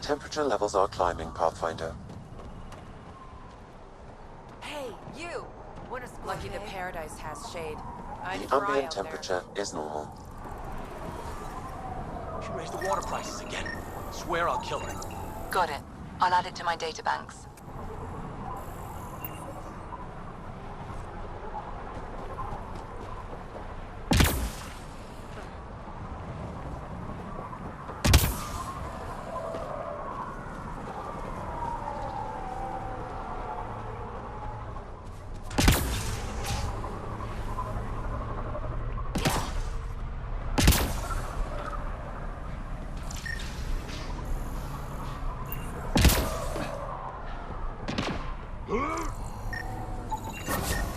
Temperature levels are climbing, Pathfinder. Hey, you! What is lucky the paradise has shade. The ambient temperature is normal. She raised the water prices again. Swear I'll kill her. Got it. I'll add it to my databanks.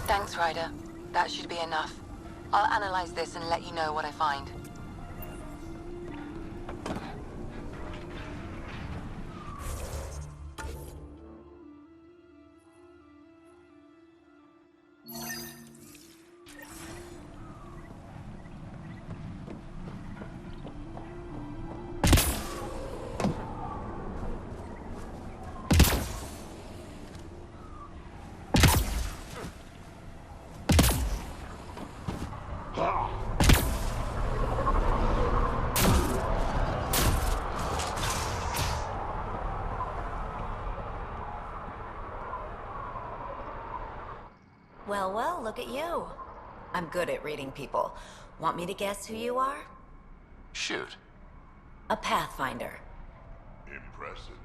Thanks, Ryder. That should be enough. I'll analyze this and let you know what I find. Well, look at you. I'm good at reading people. Want me to guess who you are? Shoot. A Pathfinder. Impressive.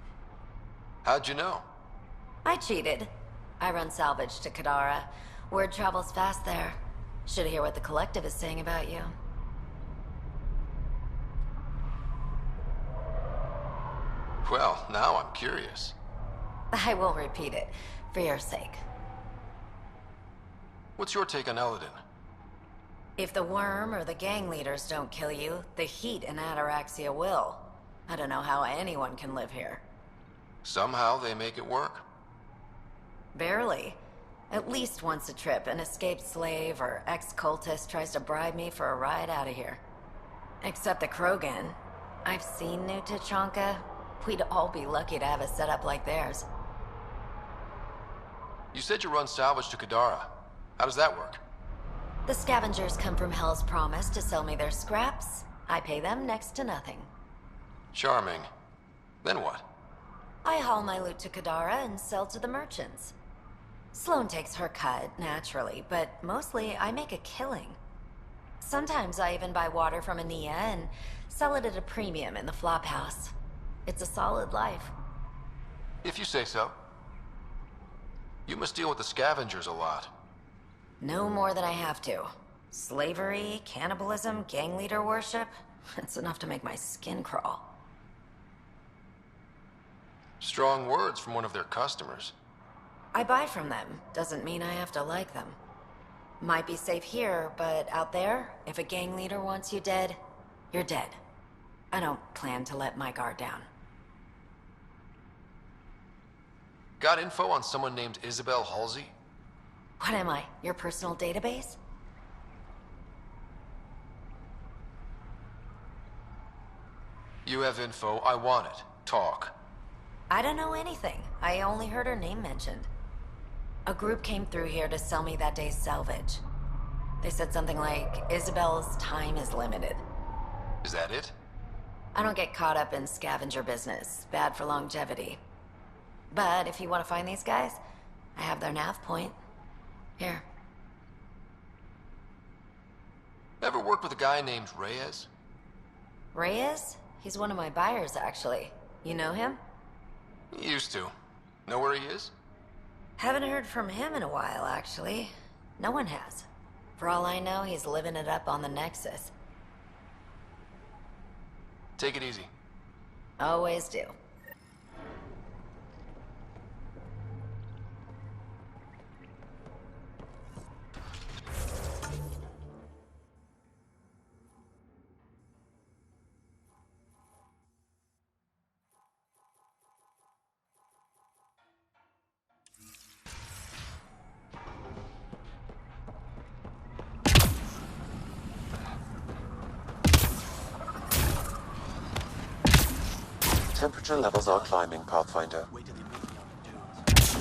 How'd you know? I cheated. I run salvage to Kadara. Word travels fast there. Should hear what the Collective is saying about you. Well, now I'm curious. I won't repeat it, for your sake. What's your take on Eladin? If the worm or the gang leaders don't kill you, the heat in Ataraxia will. I don't know how anyone can live here. Somehow they make it work. Barely. At least once a trip, an escaped slave or ex-cultist tries to bribe me for a ride out of here. Except the Krogan. I've seen New Tachanka. We'd all be lucky to have a setup like theirs. You said you run salvage to Kadara. How does that work? The scavengers come from Hell's Promise to sell me their scraps. I pay them next to nothing. Charming. Then what? I haul my loot to Kadara and sell to the merchants. Sloane takes her cut, naturally, but mostly I make a killing. Sometimes I even buy water from Ania and sell it at a premium in the flop house. It's a solid life. If you say so. You must deal with the scavengers a lot. No more than I have to. Slavery, cannibalism, gang leader worship. It's enough to make my skin crawl. Strong words from one of their customers. I buy from them. Doesn't mean I have to like them. Might be safe here, but out there, if a gang leader wants you dead, you're dead. I don't plan to let my guard down. Got info on someone named Isabel Halsey? What am I, your personal database? You have info, I want it. Talk. I don't know anything. I only heard her name mentioned. A group came through here to sell me that day's salvage. They said something like, Isabel's time is limited. Is that it? I don't get caught up in scavenger business. Bad for longevity. But if you want to find these guys, I have their nav point. Here. Ever worked with a guy named Reyes? Reyes? He's one of my buyers, actually. You know him? Used to. Know where he is? Haven't heard from him in a while, actually. No one has. For all I know, he's living it up on the Nexus. Take it easy. Always do. Temperature levels are climbing, Pathfinder. Wait till they meet me on the dunes.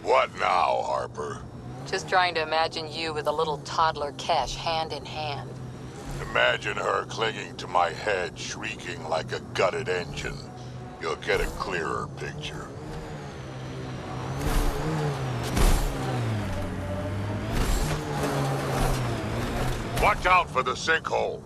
What now, Harper? Just trying to imagine you with a little toddler Kesh hand in hand. Imagine her clinging to my head, shrieking like a gutted engine. You'll get a clearer picture. Watch out for the sinkhole.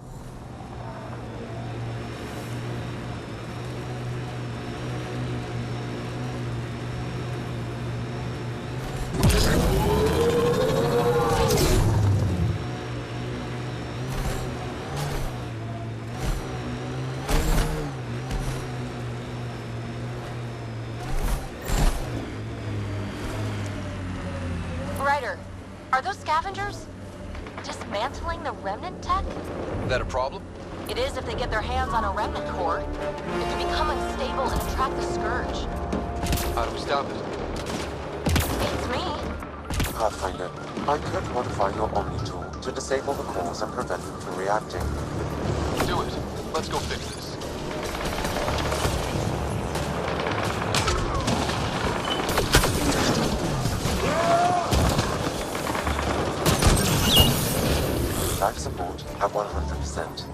Ryder, are those scavengers dismantling the remnant tech? That a problem? It is if they get their hands on a remnant core. It can become unstable and attract the scourge. How do we stop it? It's me. Pathfinder, I could modify your Omni tool to disable the cores and prevent them from reacting. Do it. Let's go fix this. Life support at 100%.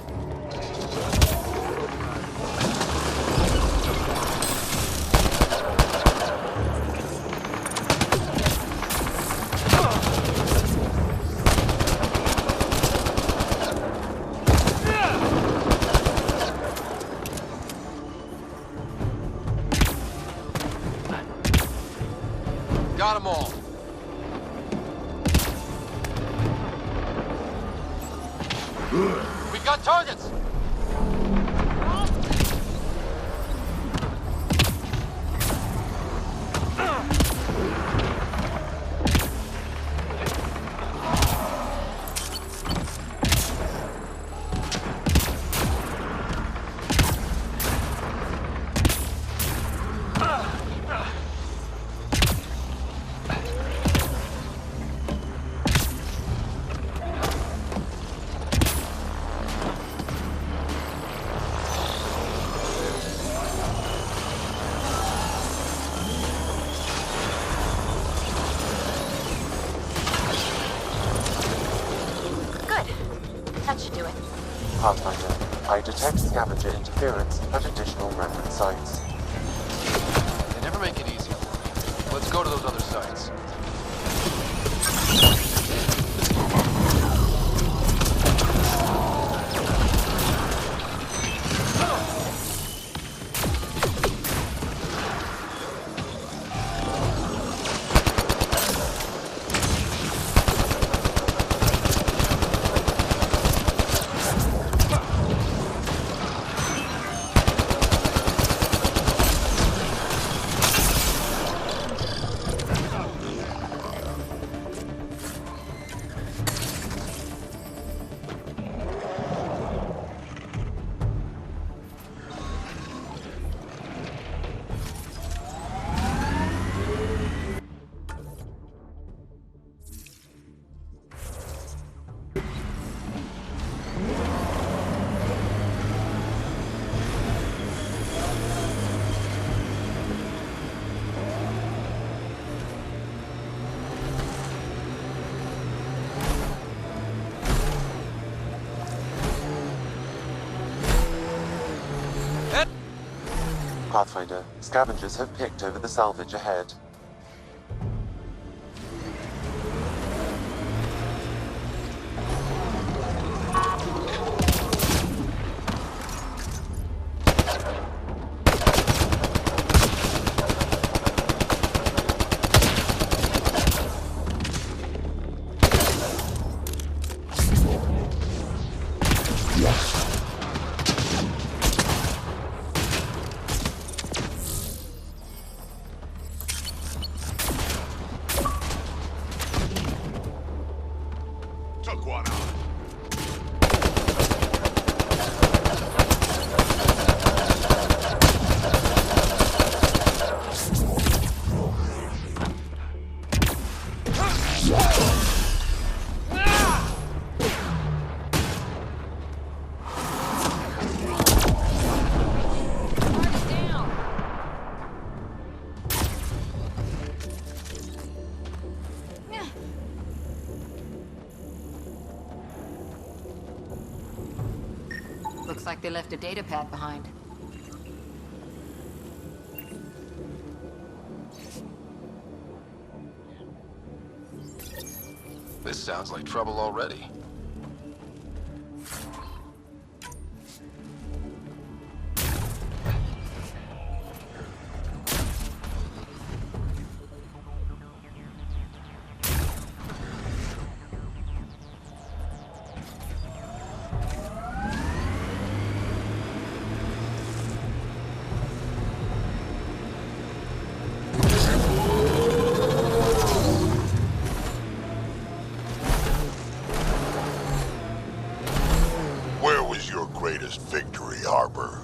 Got them all. We got targets! That should do it. Pathfinder, I detect scavenger interference at additional remnant sites. They never make it easy. Let's go to those other sites. Pathfinder, scavengers have picked over the salvage ahead. Looks like they left a data pad behind. This sounds like trouble already. Victory Harbor.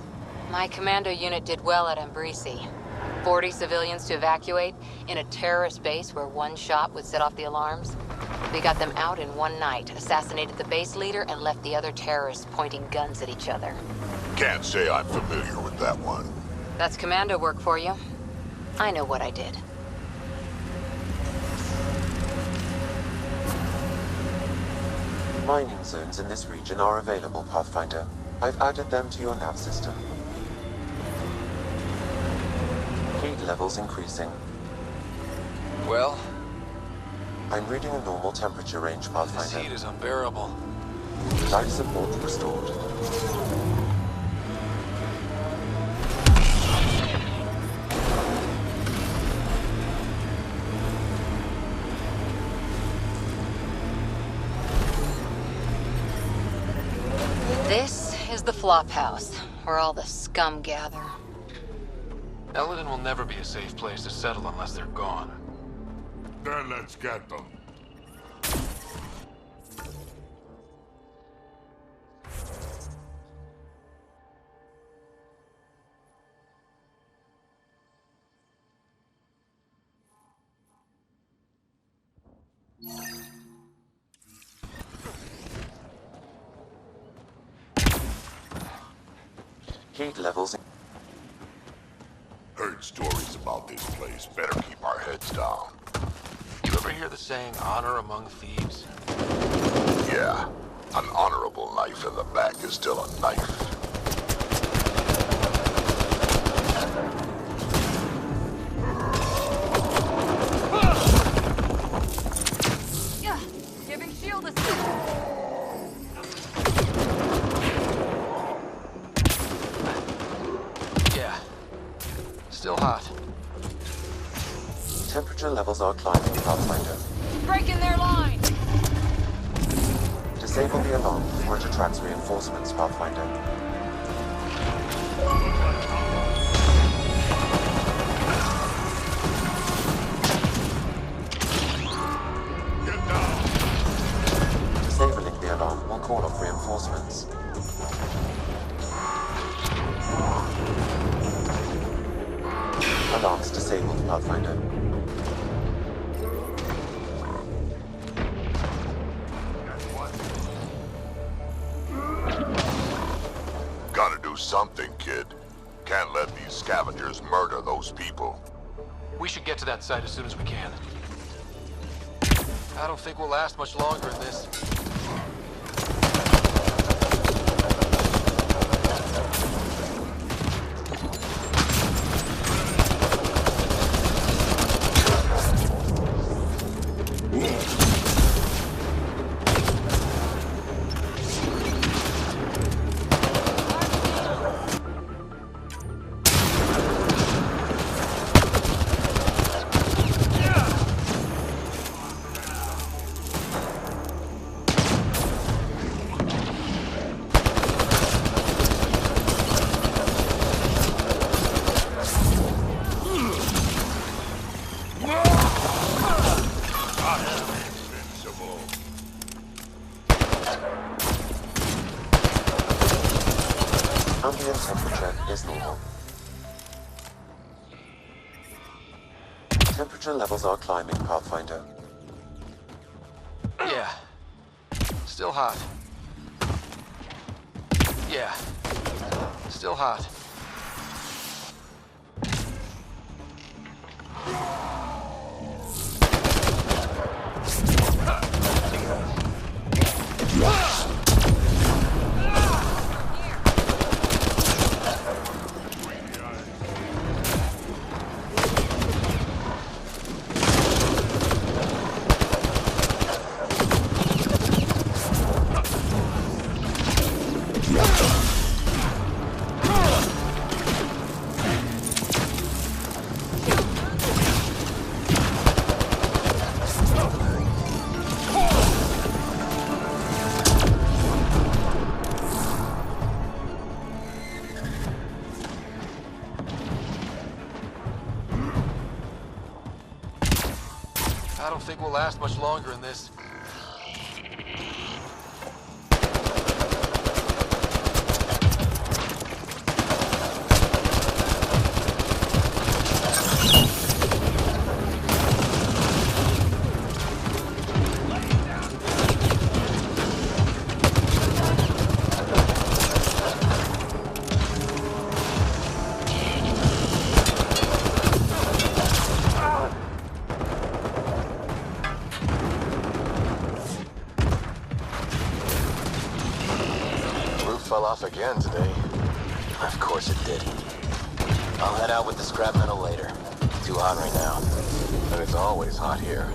My commando unit did well at Embrisi. 40 civilians to evacuate in a terrorist base where one shot would set off the alarms. We got them out in one night, assassinated the base leader, and left the other terrorists pointing guns at each other. Can't say I'm familiar with that one. That's commando work for you. I know what I did. Mining zones in this region are available, Pathfinder. I've added them to your nav system. Heat levels increasing. Well, I'm reading a normal temperature range, this Pathfinder. heat is unbearable. Life support restored. This is the flop house, where all the scum gather. Eldon will never be a safe place to settle unless they're gone. Then let's get them. Heat levels. Heard stories about this place. Better keep our heads down. You ever hear the saying, honor among thieves? Yeah, an honorable knife in the back is still a knife. Giving shield assist. Yeah. Still hot. Temperature levels are climbing, Pathfinder. Breaking their line. Disable the alarm before it attracts reinforcements, Pathfinder. Get down! Disabling the alarm will call off reinforcements. Alarms disabled, Pathfinder. Gotta do something, kid. Can't let these scavengers murder those people. We should get to that site as soon as we can. I don't think we'll last much longer in this. Ambient temperature is normal. Temperature levels are climbing, Pathfinder. Yeah. Still hot. Yeah. Still hot. I don't think we'll last much longer in this. Fell off again today. Of course it did. I'll head out with the scrap metal later. Too hot right now. But it's always hot here.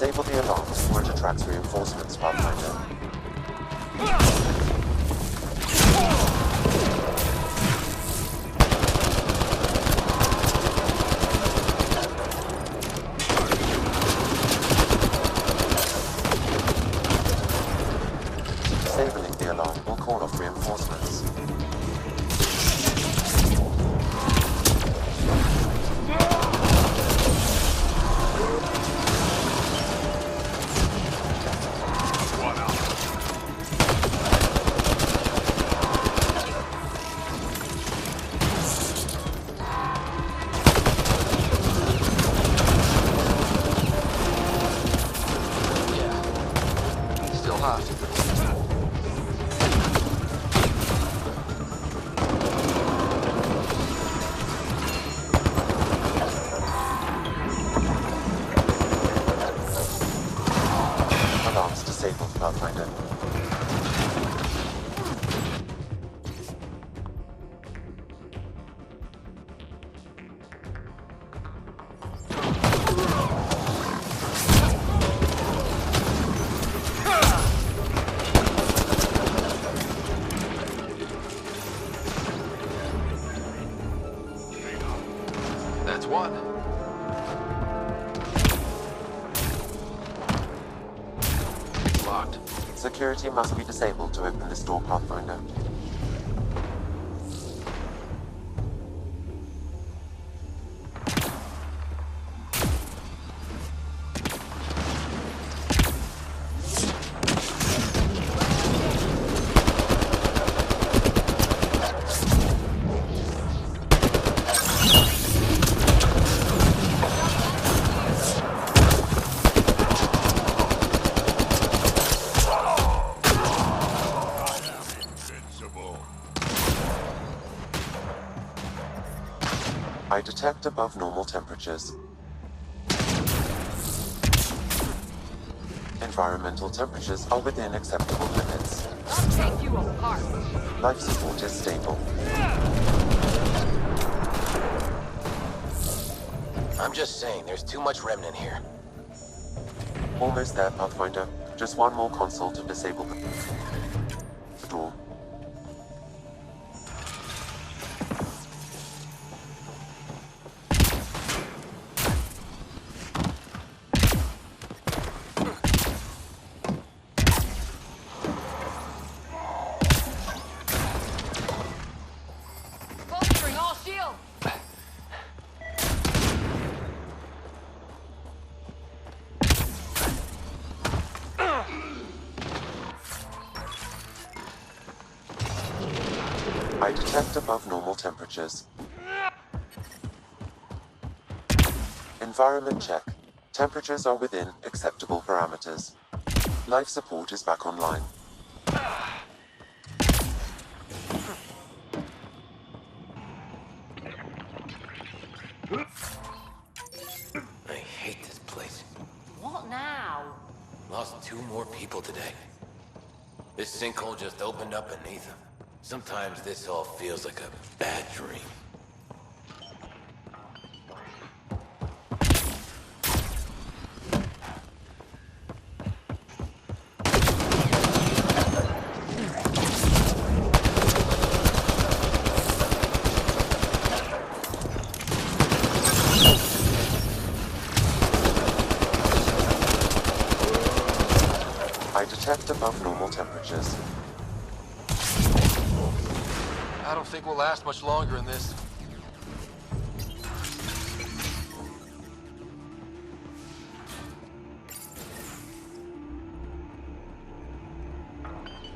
Disable the alarm before it attracts reinforcements, Pathfinder. Disabling the alarm will call off reinforcements. Security must be disabled to open this door, Pathfinder. I detect above normal temperatures. Environmental temperatures are within acceptable limits. I'll take you apart. Life support is stable. I'm just saying, there's too much remnant here. Almost there, Pathfinder. Just one more console to disable the door. Bolstering all shields. I detect above normal temperatures. Environment check. Temperatures are within acceptable parameters. Life support is back online. I hate this place. What now? Lost 2 more people today. This sinkhole just opened up beneath them. Sometimes this all feels like a bad dream. I detect above normal temperatures. I don't think we'll last much longer in this.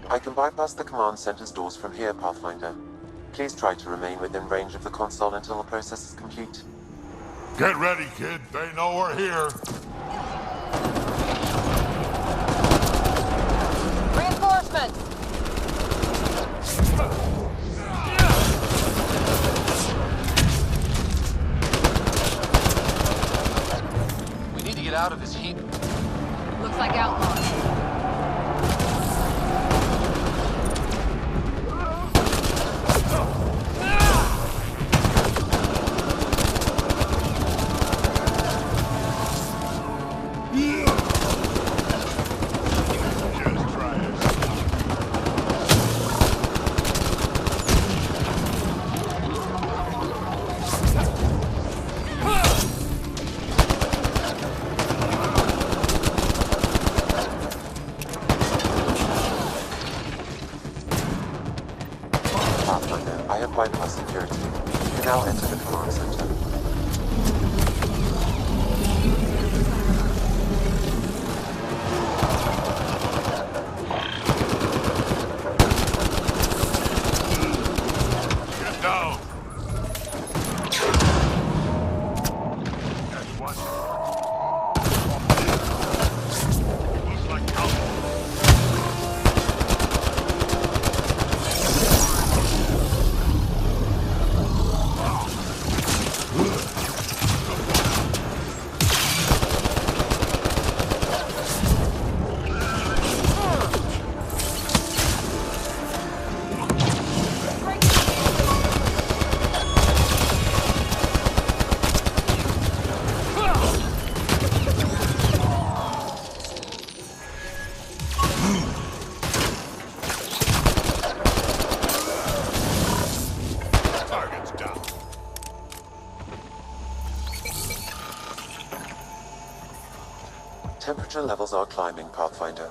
I can bypass the command center's doors from here, Pathfinder. Please try to remain within range of the console until the process is complete. Get ready, kid. They know we're here. Reinforcements! We need to get out of this heat. Looks like outlaws. Just try it. Pathfinder, I have bypassed security. You can now enter the command center. Get down. That's one. Looks like outlaws. Target's down. Temperature levels are climbing, Pathfinder.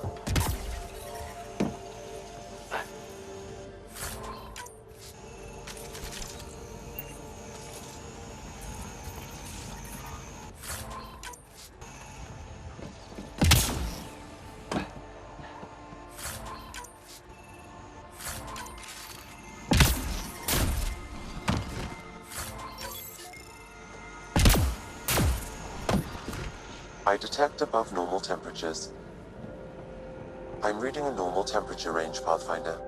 I detect above normal temperatures. I'm reading a normal temperature range, Pathfinder.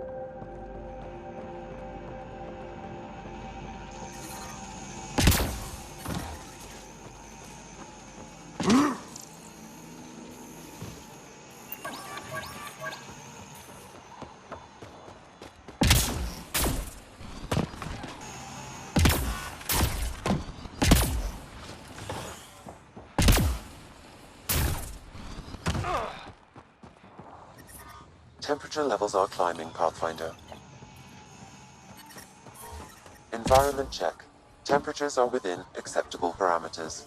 Temperature levels are climbing, Pathfinder. Environment check. Temperatures are within acceptable parameters.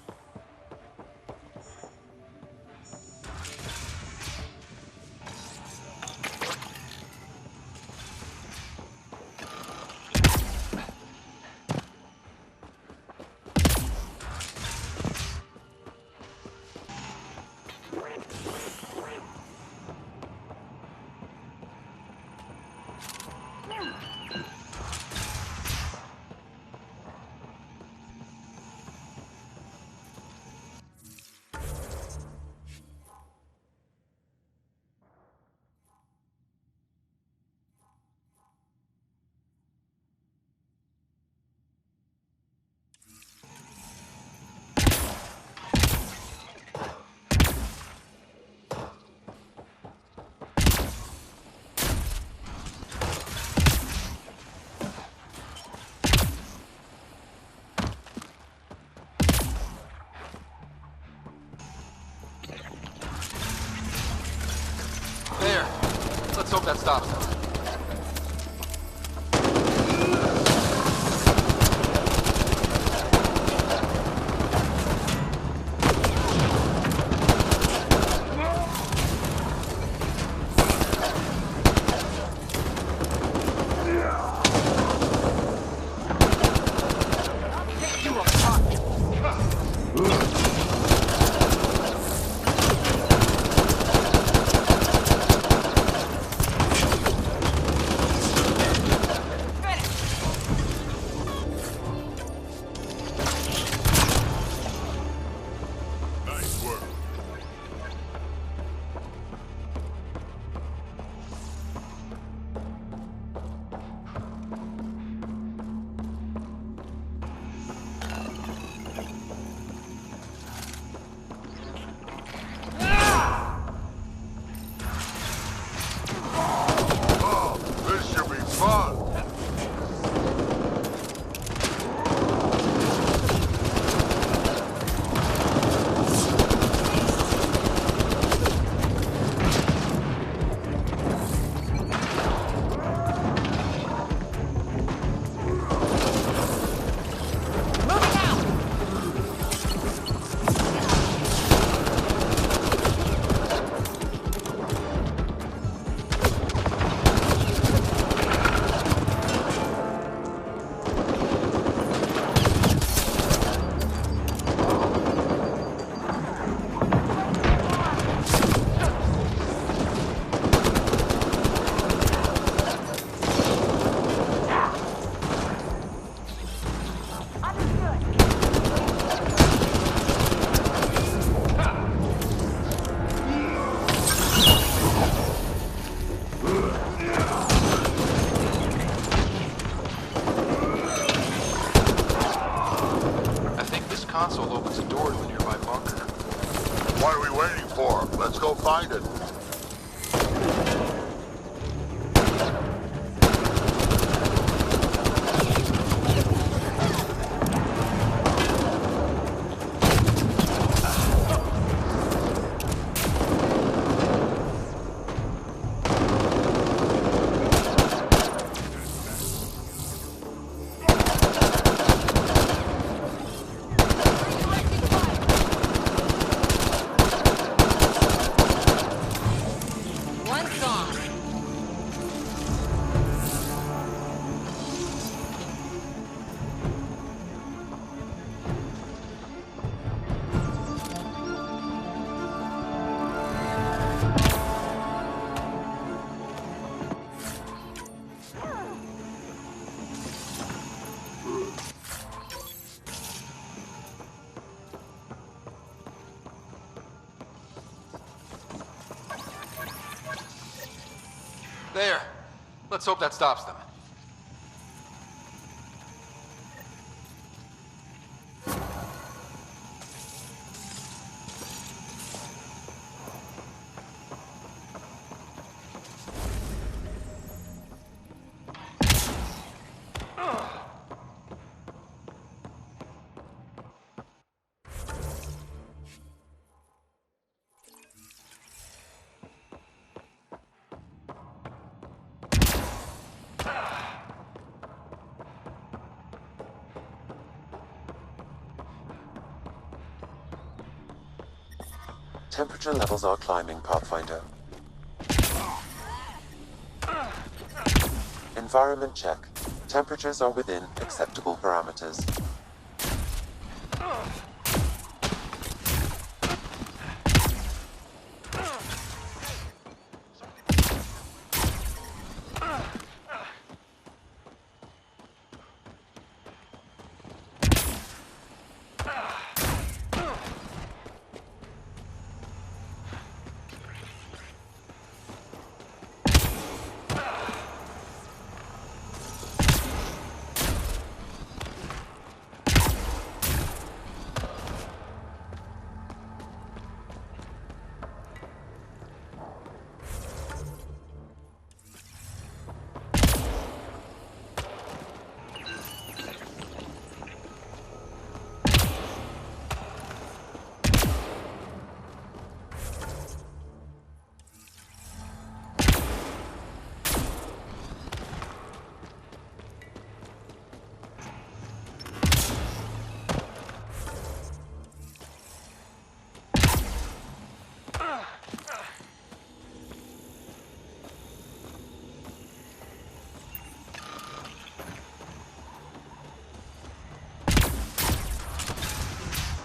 There. Let's hope that stops them. console opens a door to a nearby bunker. What are we waiting for? Let's go find it. There. Let's hope that stops them. Temperature levels are climbing, Pathfinder. Environment check. Temperatures are within acceptable parameters.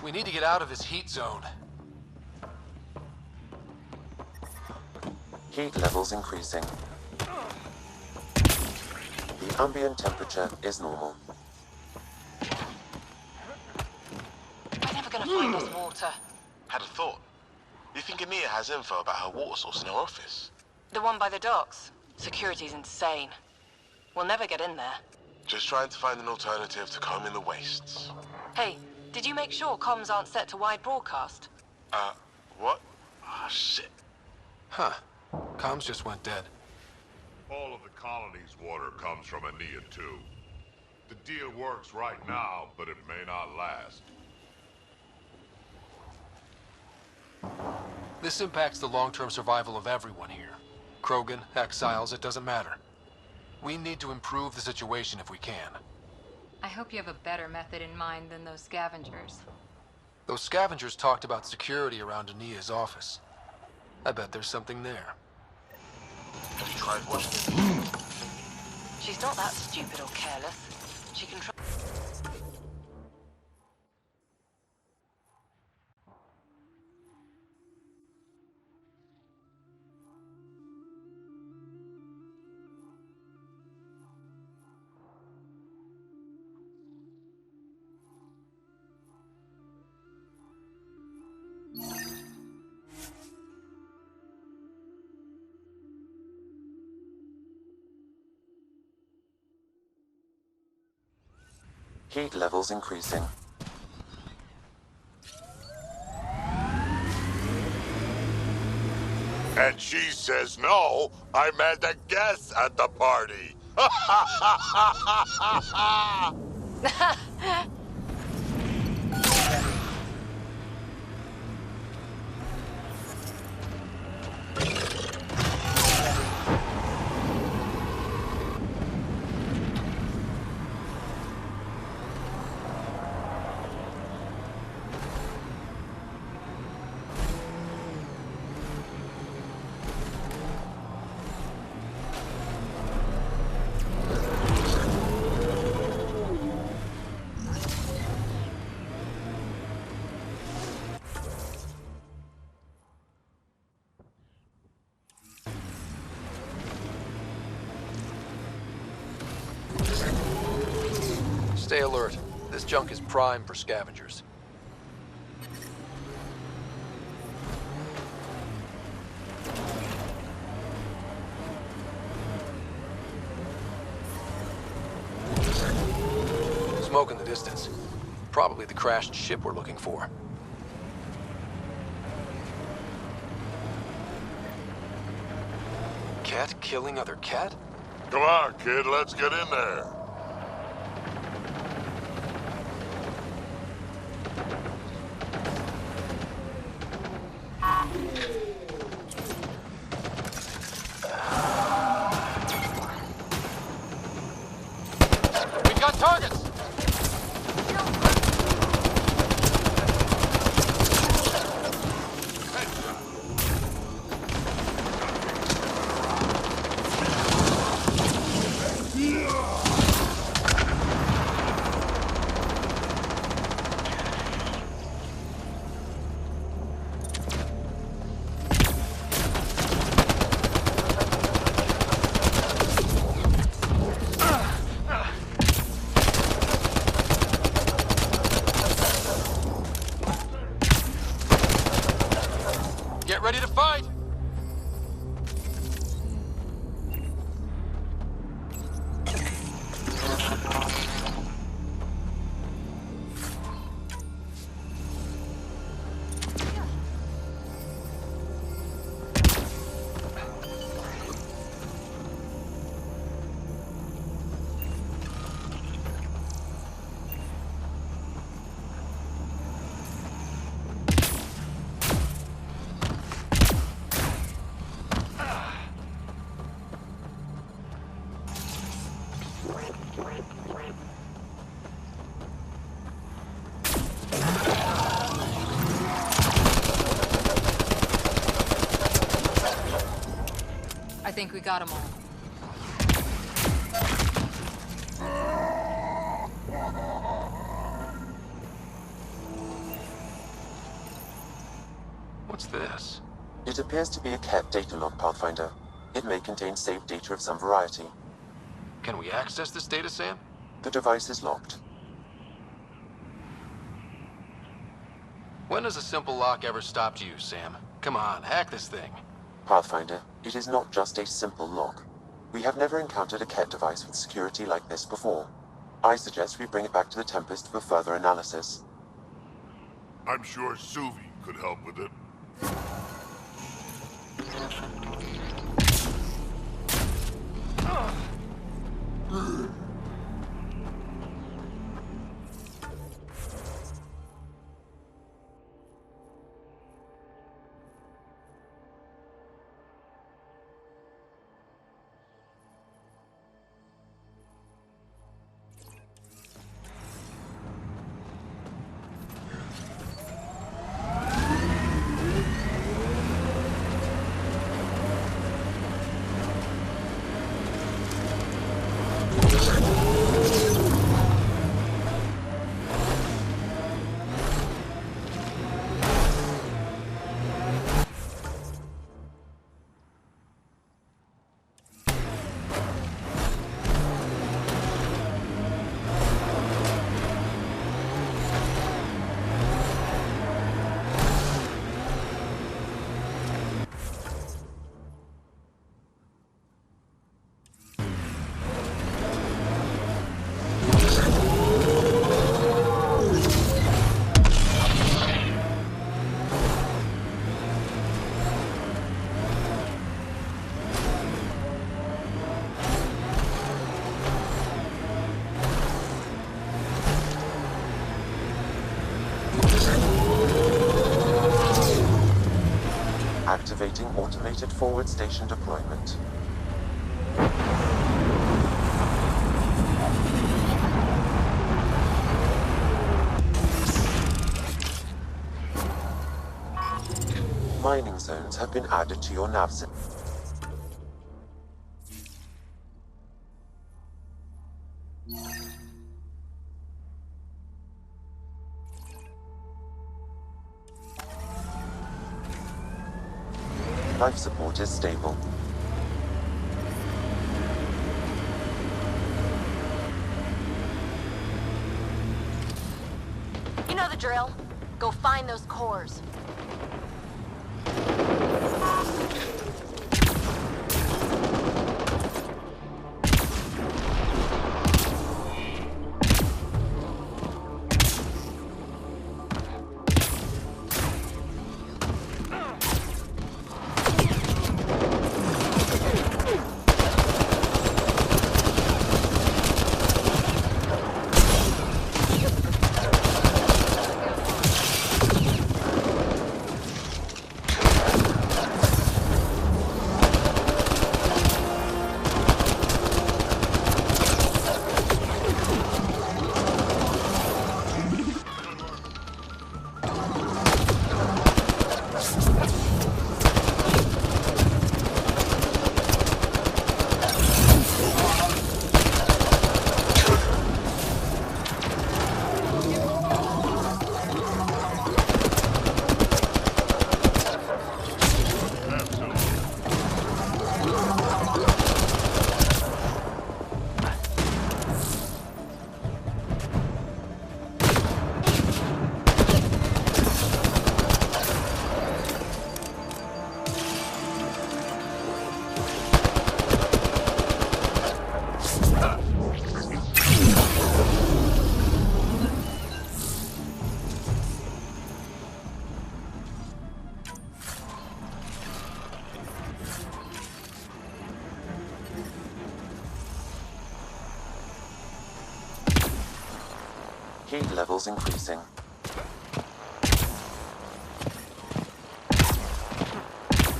We need to get out of this heat zone. Heat levels increasing. The ambient temperature is normal. We're never gonna find us water. Had a thought. You think Ania has info about her water source in her office? The one by the docks. Security's insane. We'll never get in there. Just trying to find an alternative to combing the wastes. Hey, did you make sure comms aren't set to wide broadcast? What? Ah, shit. Huh. Comms just went dead. All of the colony's water comes from Ania too. The deal works right now, but it may not last. This impacts the long-term survival of everyone here. Krogan, exiles, it doesn't matter. We need to improve the situation if we can. I hope you have a better method in mind than those scavengers. Those scavengers talked about security around Ania's office. I bet there's something there. Have you tried watching it? She's not that stupid or careless. She can try. Heat levels increasing. And she says no, I'm at a guest at the party. Stay alert. This junk is prime for scavengers. Smoke in the distance. Probably the crashed ship we're looking for. Cat killing other cat? Come on, kid, let's get in there. We've got targets! Headshot. think we got them all. What's this? It appears to be a cat data log, Pathfinder. It may contain saved data of some variety. Can we access this data, Sam? The device is locked. When has a simple lock ever stopped you, Sam? Come on, hack this thing. Pathfinder, it is not just a simple lock. We have never encountered a cat device with security like this before. I suggest we bring it back to the Tempest for further analysis. I'm sure Suvi could help with it. Activating automated forward station deployment. Mining zones have been added to your nav system. Life support is stable. You know the drill. Go find those cores. Heat levels increasing.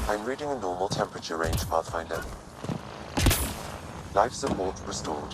I'm reading a normal temperature range, Pathfinder. Life support restored.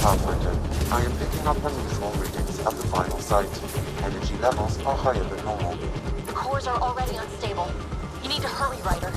Pathfinder, I am picking up unusual readings at the final site. Energy levels are higher than normal. The cores are already unstable. You need to hurry, Ryder.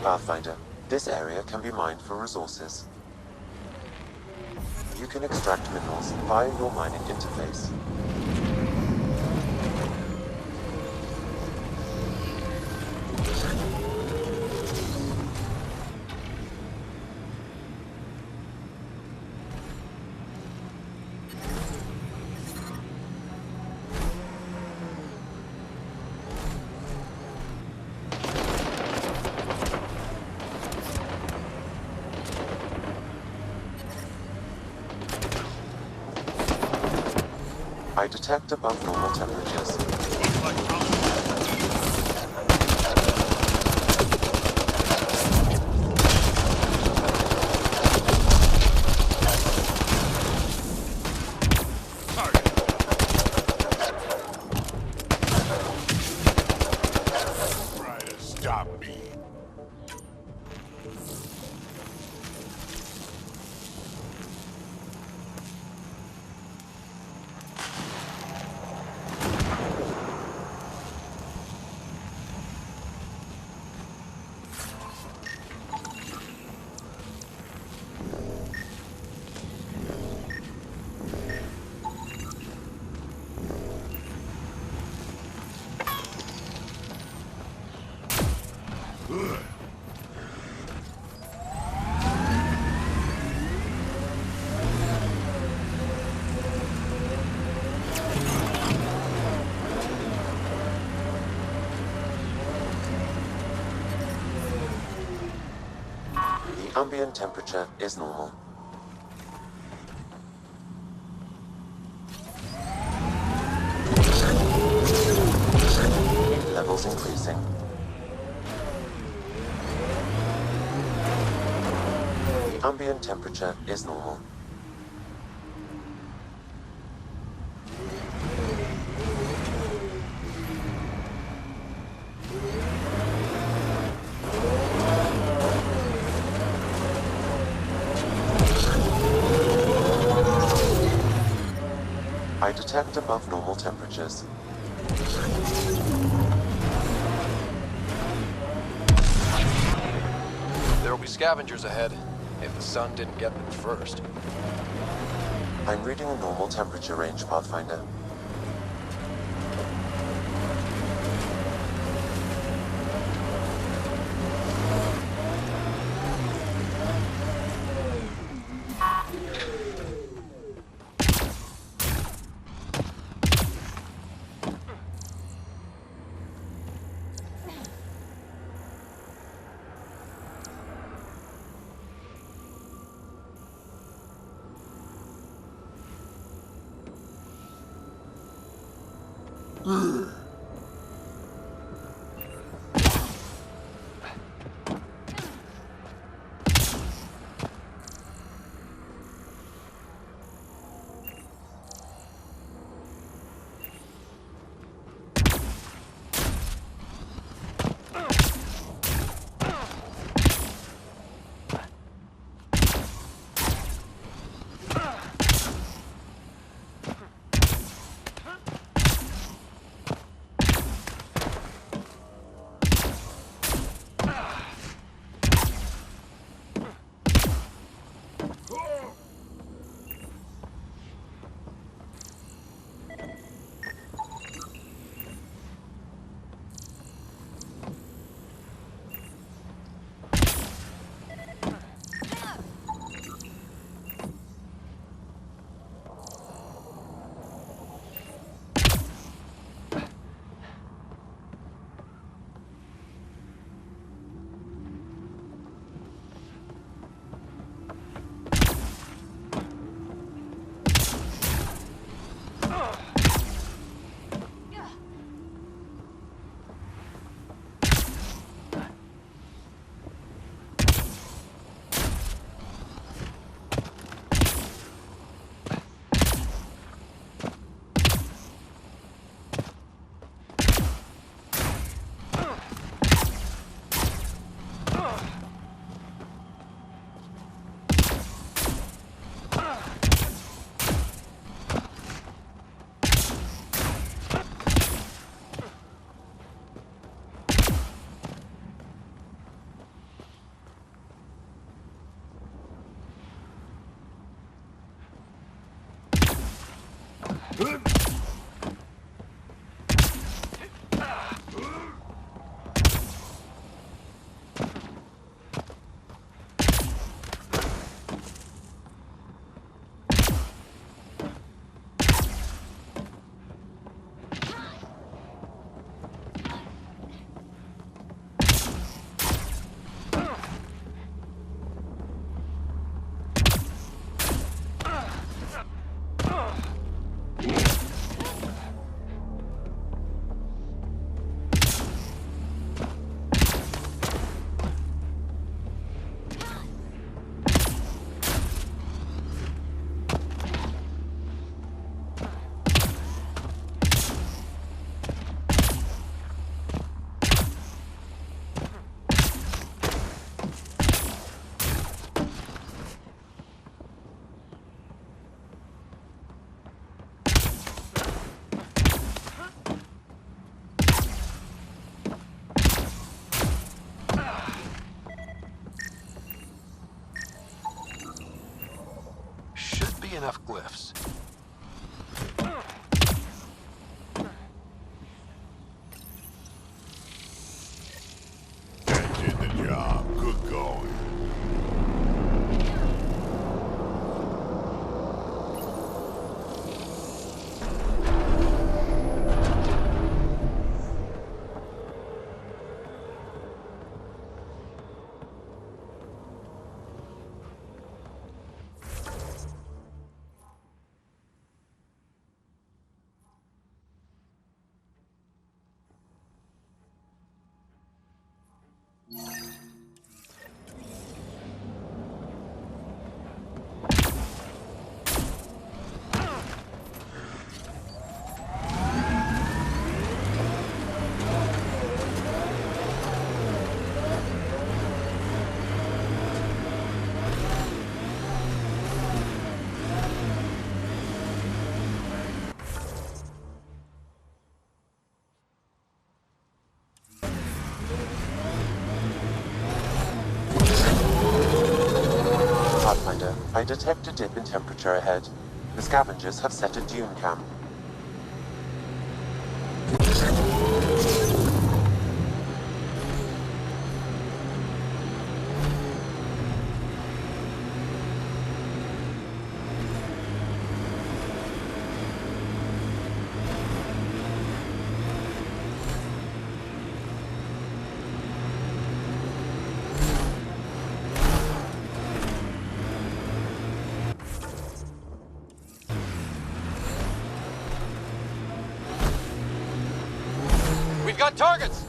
Pathfinder, this area can be mined for resources. You can extract minerals via your mining interface. I detect above normal temperatures. Try to stop me. The ambient temperature is normal. Levels increasing. The ambient temperature is normal. I detect above normal temperatures. There will be scavengers ahead, if the sun didn't get them first. I'm reading a normal temperature range, Pathfinder. Enough glyphs. That did the job. Good going. I detect a dip in temperature ahead. The scavengers have set a dune camp. We've got targets!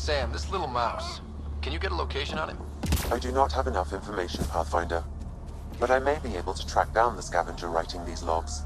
Sam, this little mouse. Can you get a location on him? I do not have enough information, Pathfinder, but I may be able to track down the scavenger writing these logs.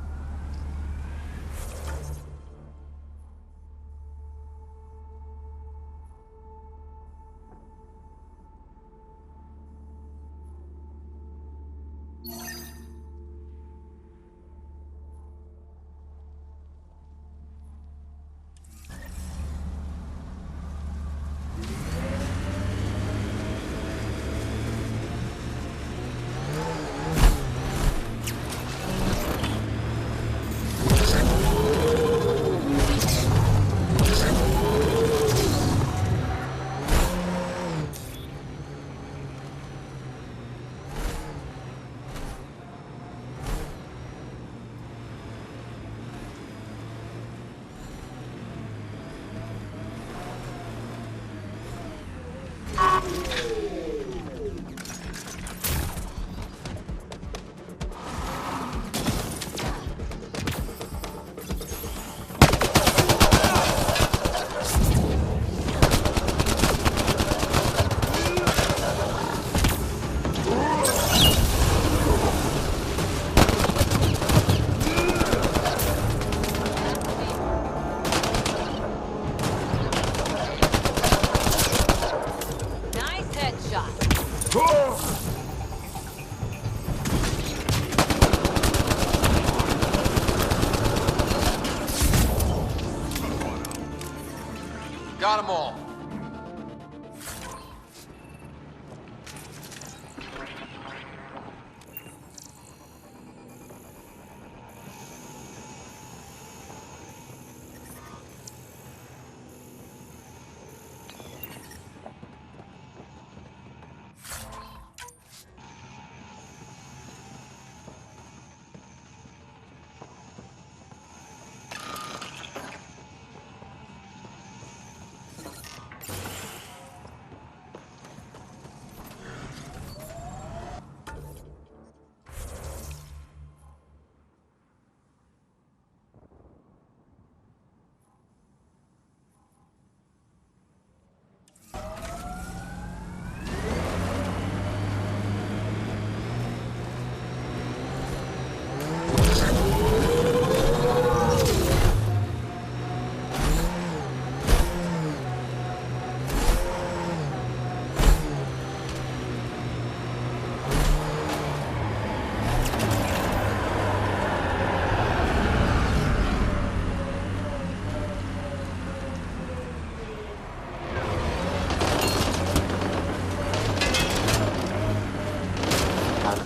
Got 'em all.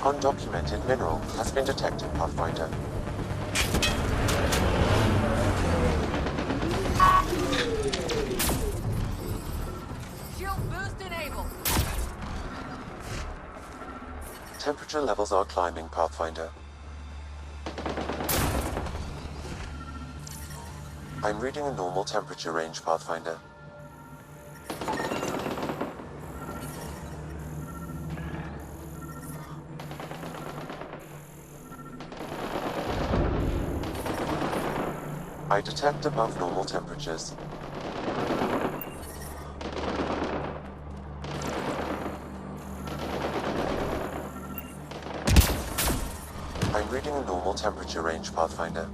Undocumented mineral has been detected, Pathfinder. Shield boost enabled. Temperature levels are climbing, Pathfinder. I'm reading a normal temperature range, Pathfinder. I detect above normal temperatures. I'm reading a normal temperature range, Pathfinder.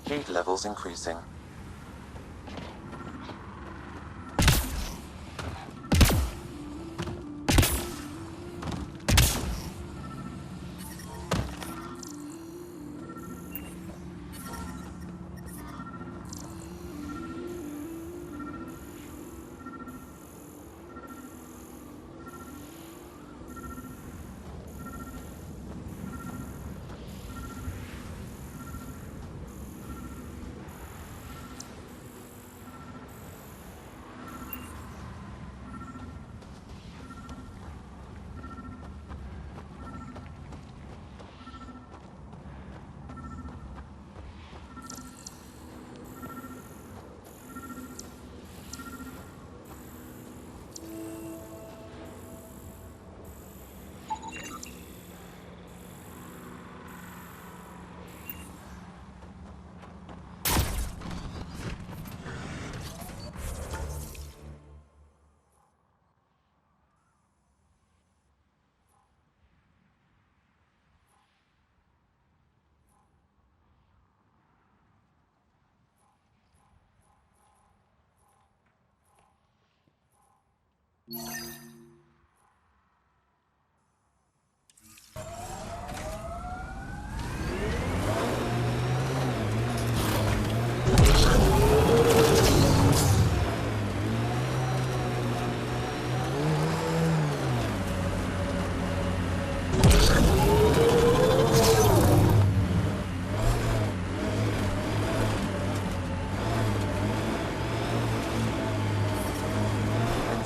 Heat levels increasing.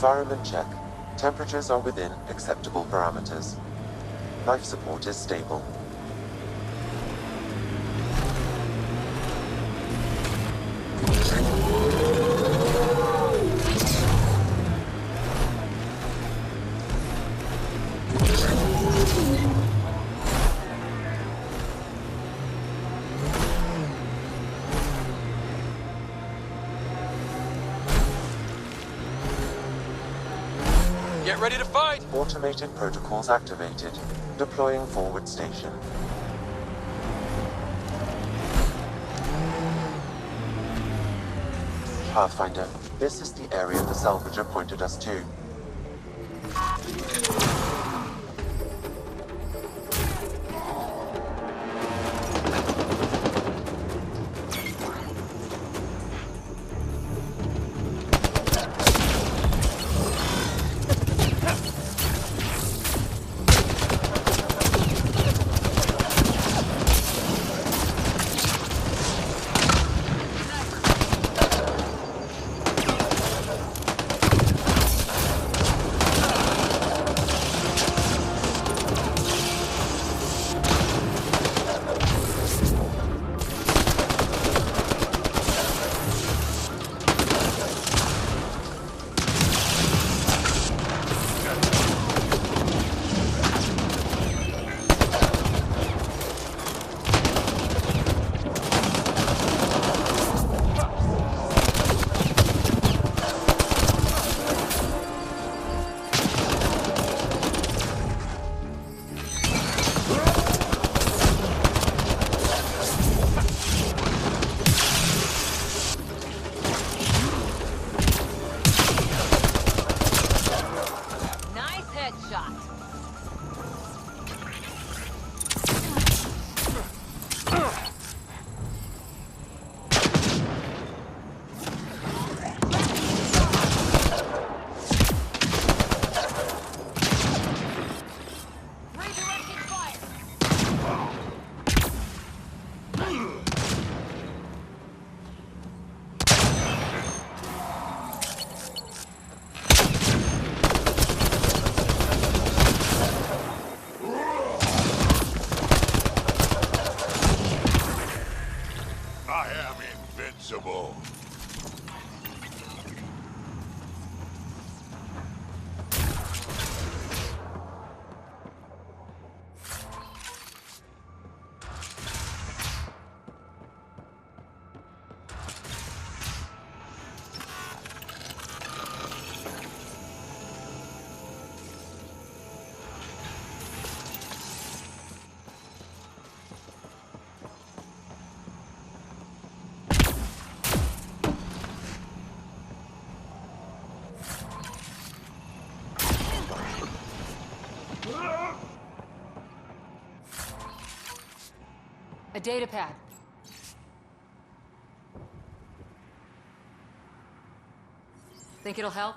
Environment check. Temperatures are within acceptable parameters. Life support is stable. Get ready to fight! Automated protocols activated. Deploying forward station. Pathfinder, this is the area the salvager pointed us to. A data pad. Think it'll help?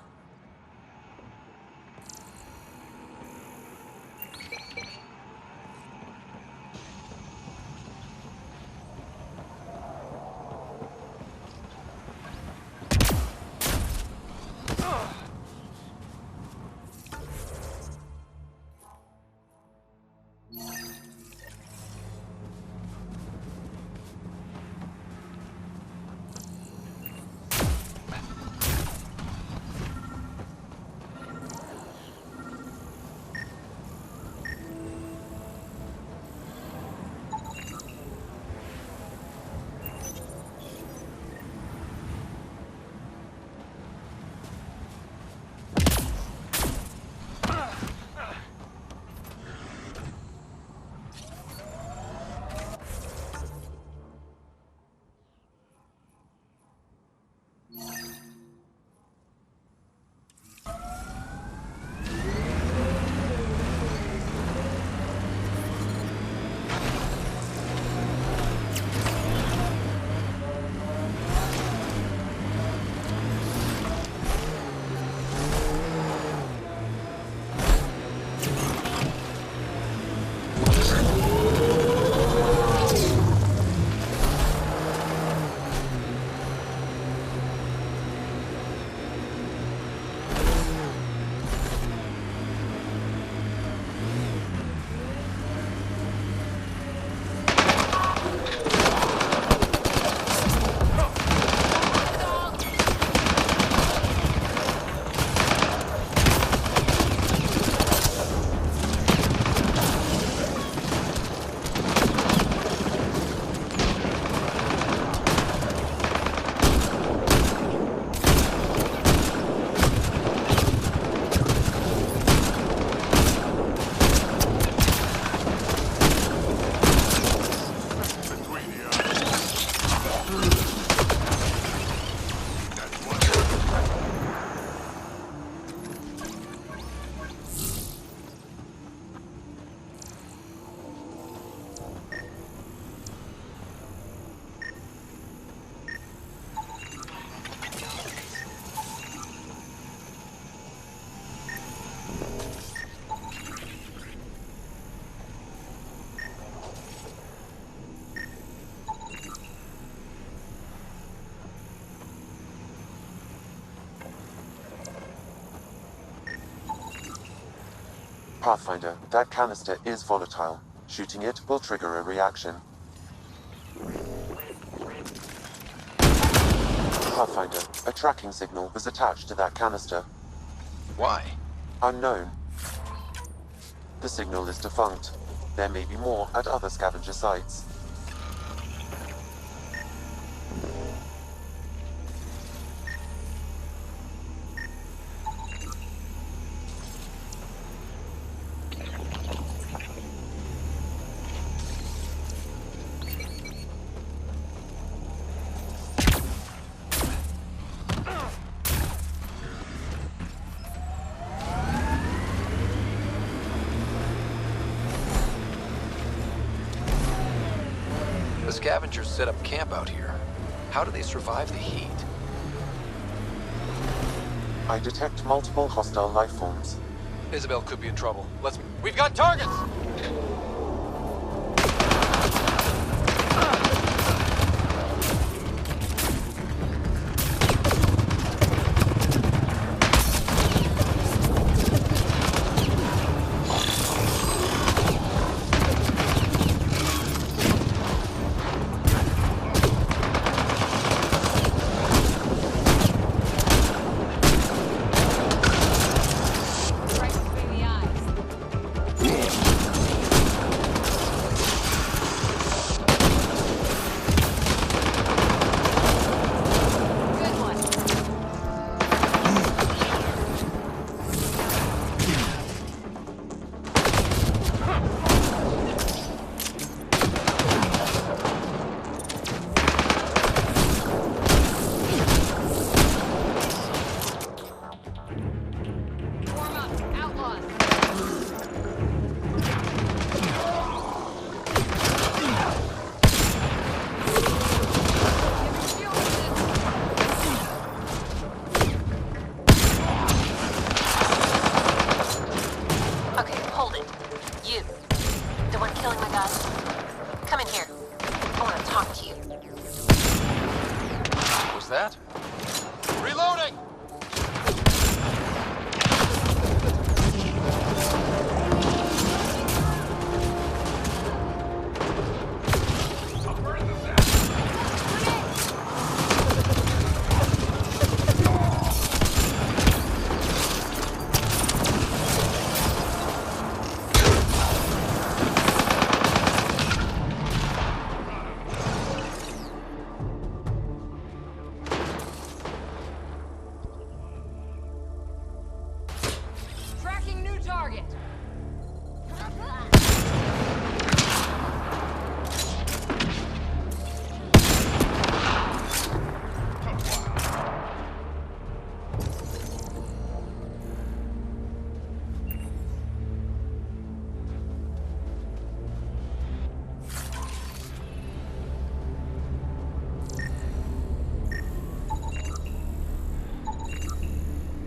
Pathfinder, that canister is volatile. Shooting it will trigger a reaction. Pathfinder, a tracking signal was attached to that canister. Why? Unknown. The signal is defunct. There may be more at other scavenger sites. The scavengers set up camp out here. How do they survive the heat? I detect multiple hostile life forms. Isabel could be in trouble. We've got targets! That? Reloading!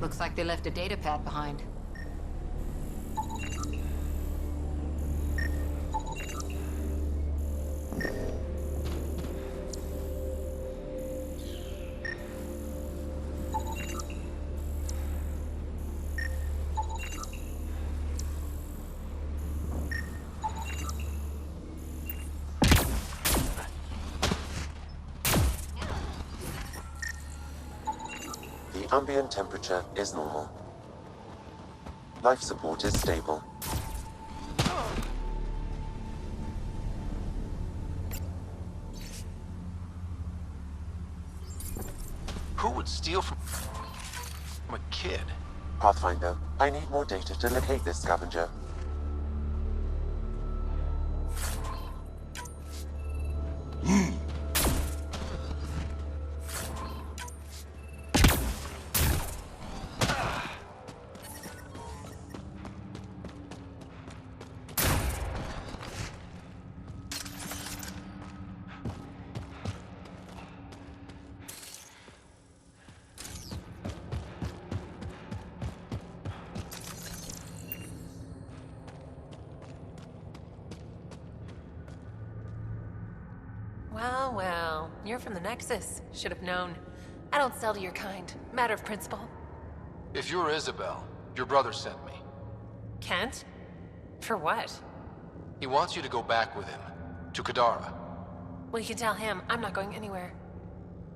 Looks like they left a data pad behind. Ambient temperature is normal. Life support is stable. Who would steal from a kid? Pathfinder, I need more data to locate this scavenger. Well, well. You're from the Nexus. Should have known. I don't sell to your kind. Matter of principle. If you're Isabel, your brother sent me. Kent? For what? He wants you to go back with him. To Kadara. Well, you can tell him I'm not going anywhere.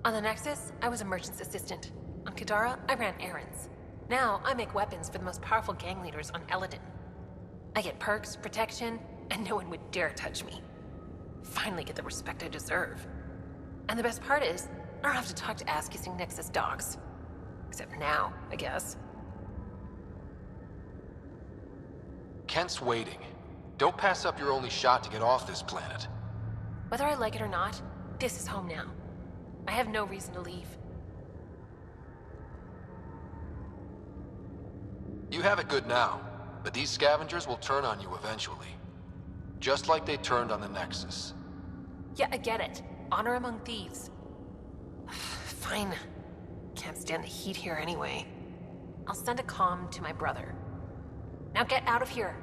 On the Nexus, I was a merchant's assistant. On Kadara, I ran errands. Now, I make weapons for the most powerful gang leaders on Eladin. I get perks, protection, and no one would dare touch me. Finally get the respect I deserve. And the best part is, I don't have to talk to ass-kissing Nexus dogs. Except now, I guess. Kent's waiting. Don't pass up your only shot to get off this planet. Whether I like it or not, this is home now. I have no reason to leave. You have it good now, but these scavengers will turn on you eventually. Just like they turned on the Nexus. Yeah, I get it. Honor among thieves. Fine. Can't stand the heat here anyway. I'll send a comm to my brother. Now get out of here.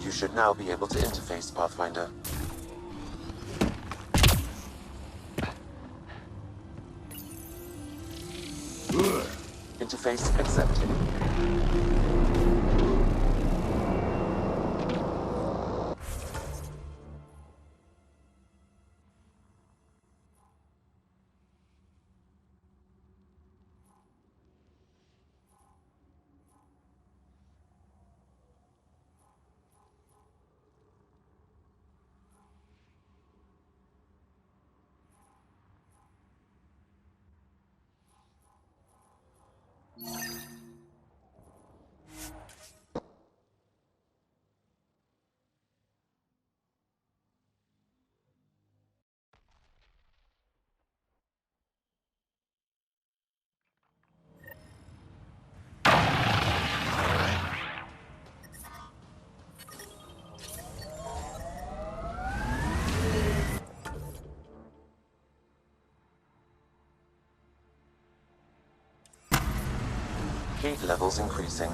You should now be able to interface, Pathfinder. Interface accepted. Heat levels increasing.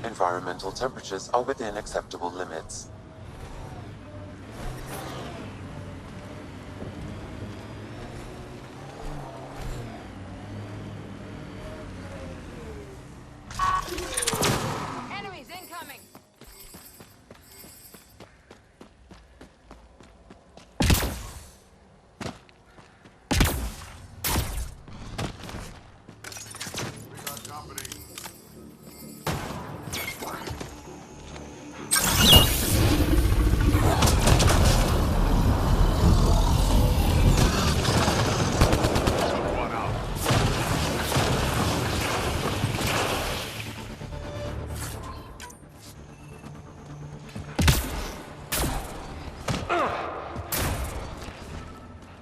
Environmental temperatures are within acceptable limits. Enemies incoming! We got company. Took one out.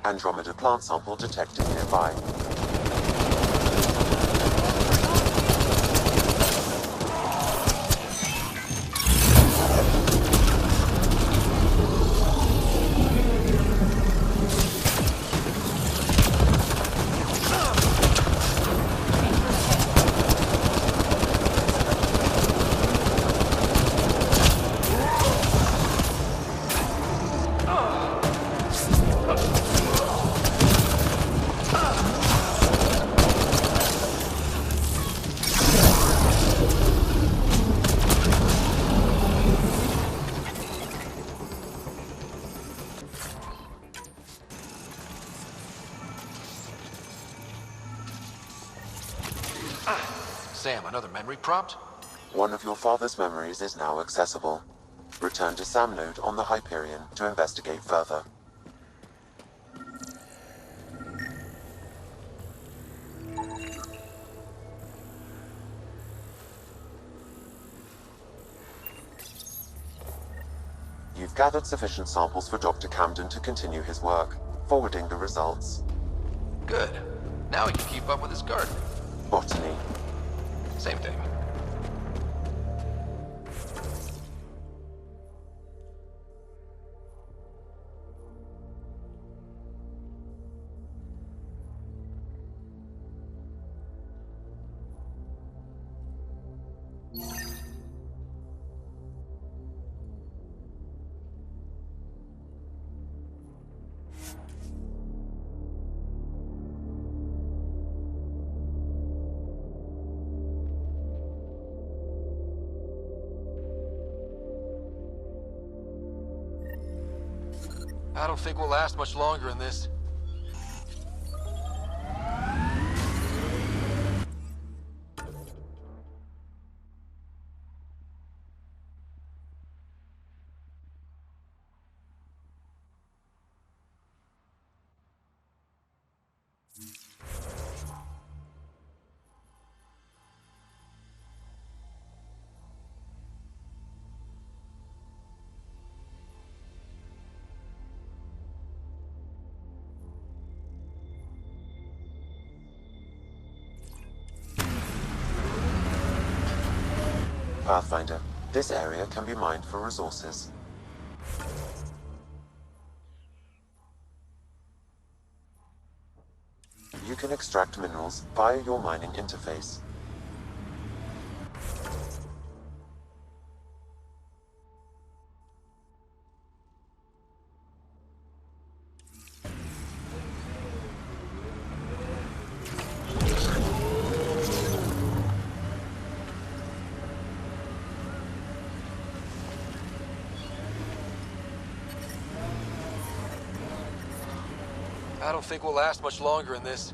Andromeda plant sample detected nearby. Sam, another memory prompt? One of your father's memories is now accessible. Return to Sam node on the Hyperion to investigate further. You've gathered sufficient samples for Dr. Camden to continue his work, forwarding the results. Good. Now he can keep up with his garden. Botany. Same thing. I don't think we'll last much longer in this. Pathfinder, this area can be mined for resources. You can extract minerals via your mining interface. I don't think we'll last much longer in this.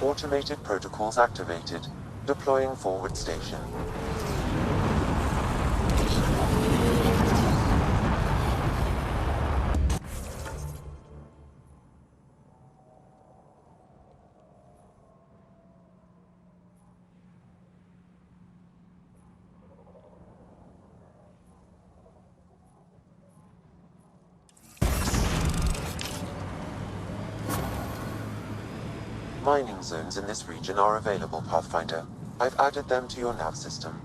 Automated protocols activated. Deploying forward station. Mining zones in this region are available, Pathfinder. I've added them to your nav system.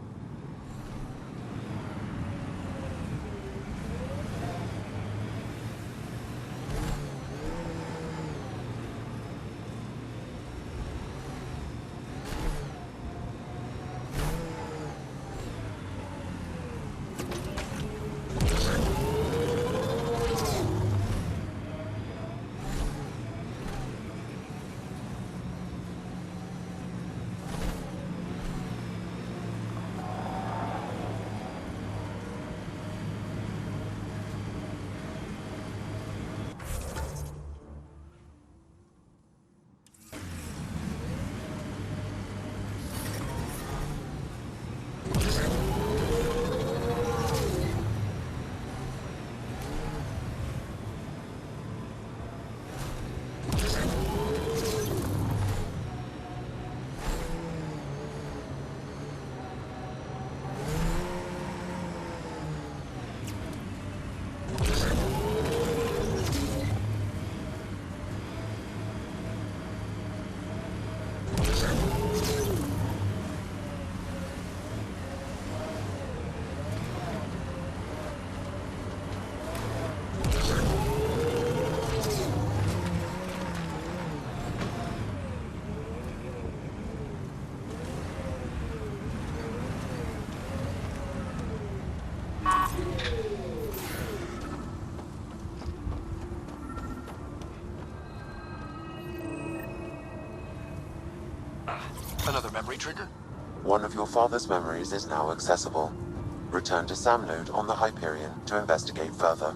Another memory trigger? One of your father's memories is now accessible. Return to Sam Node on the Hyperion to investigate further.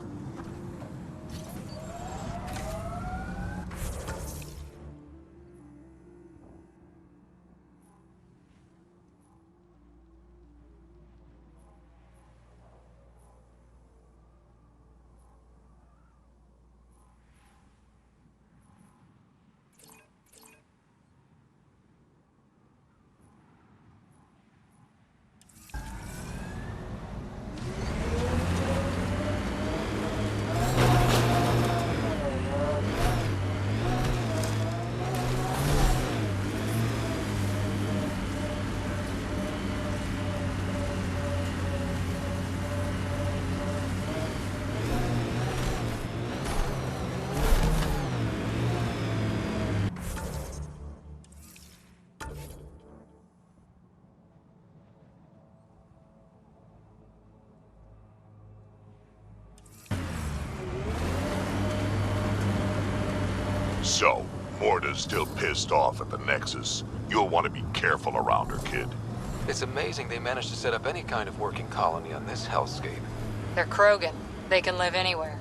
So, Morta's still pissed off at the Nexus. You'll want to be careful around her, kid. It's amazing they managed to set up any kind of working colony on this hellscape. They're Krogan. They can live anywhere.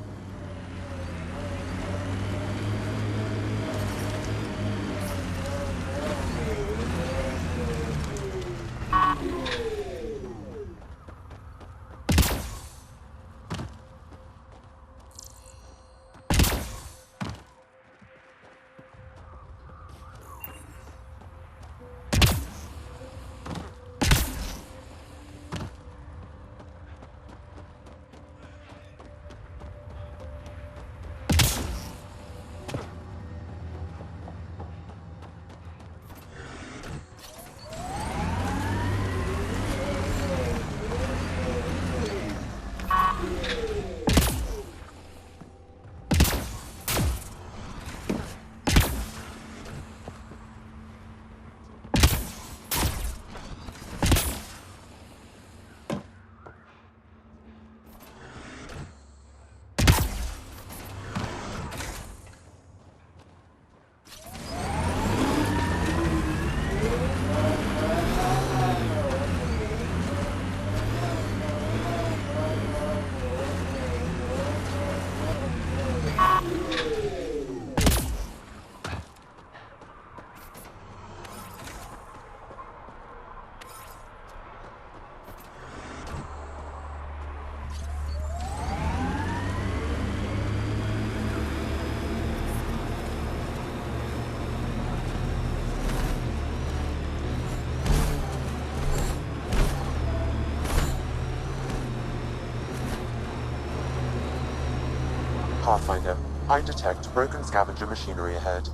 Pathfinder, I detect broken scavenger machinery ahead.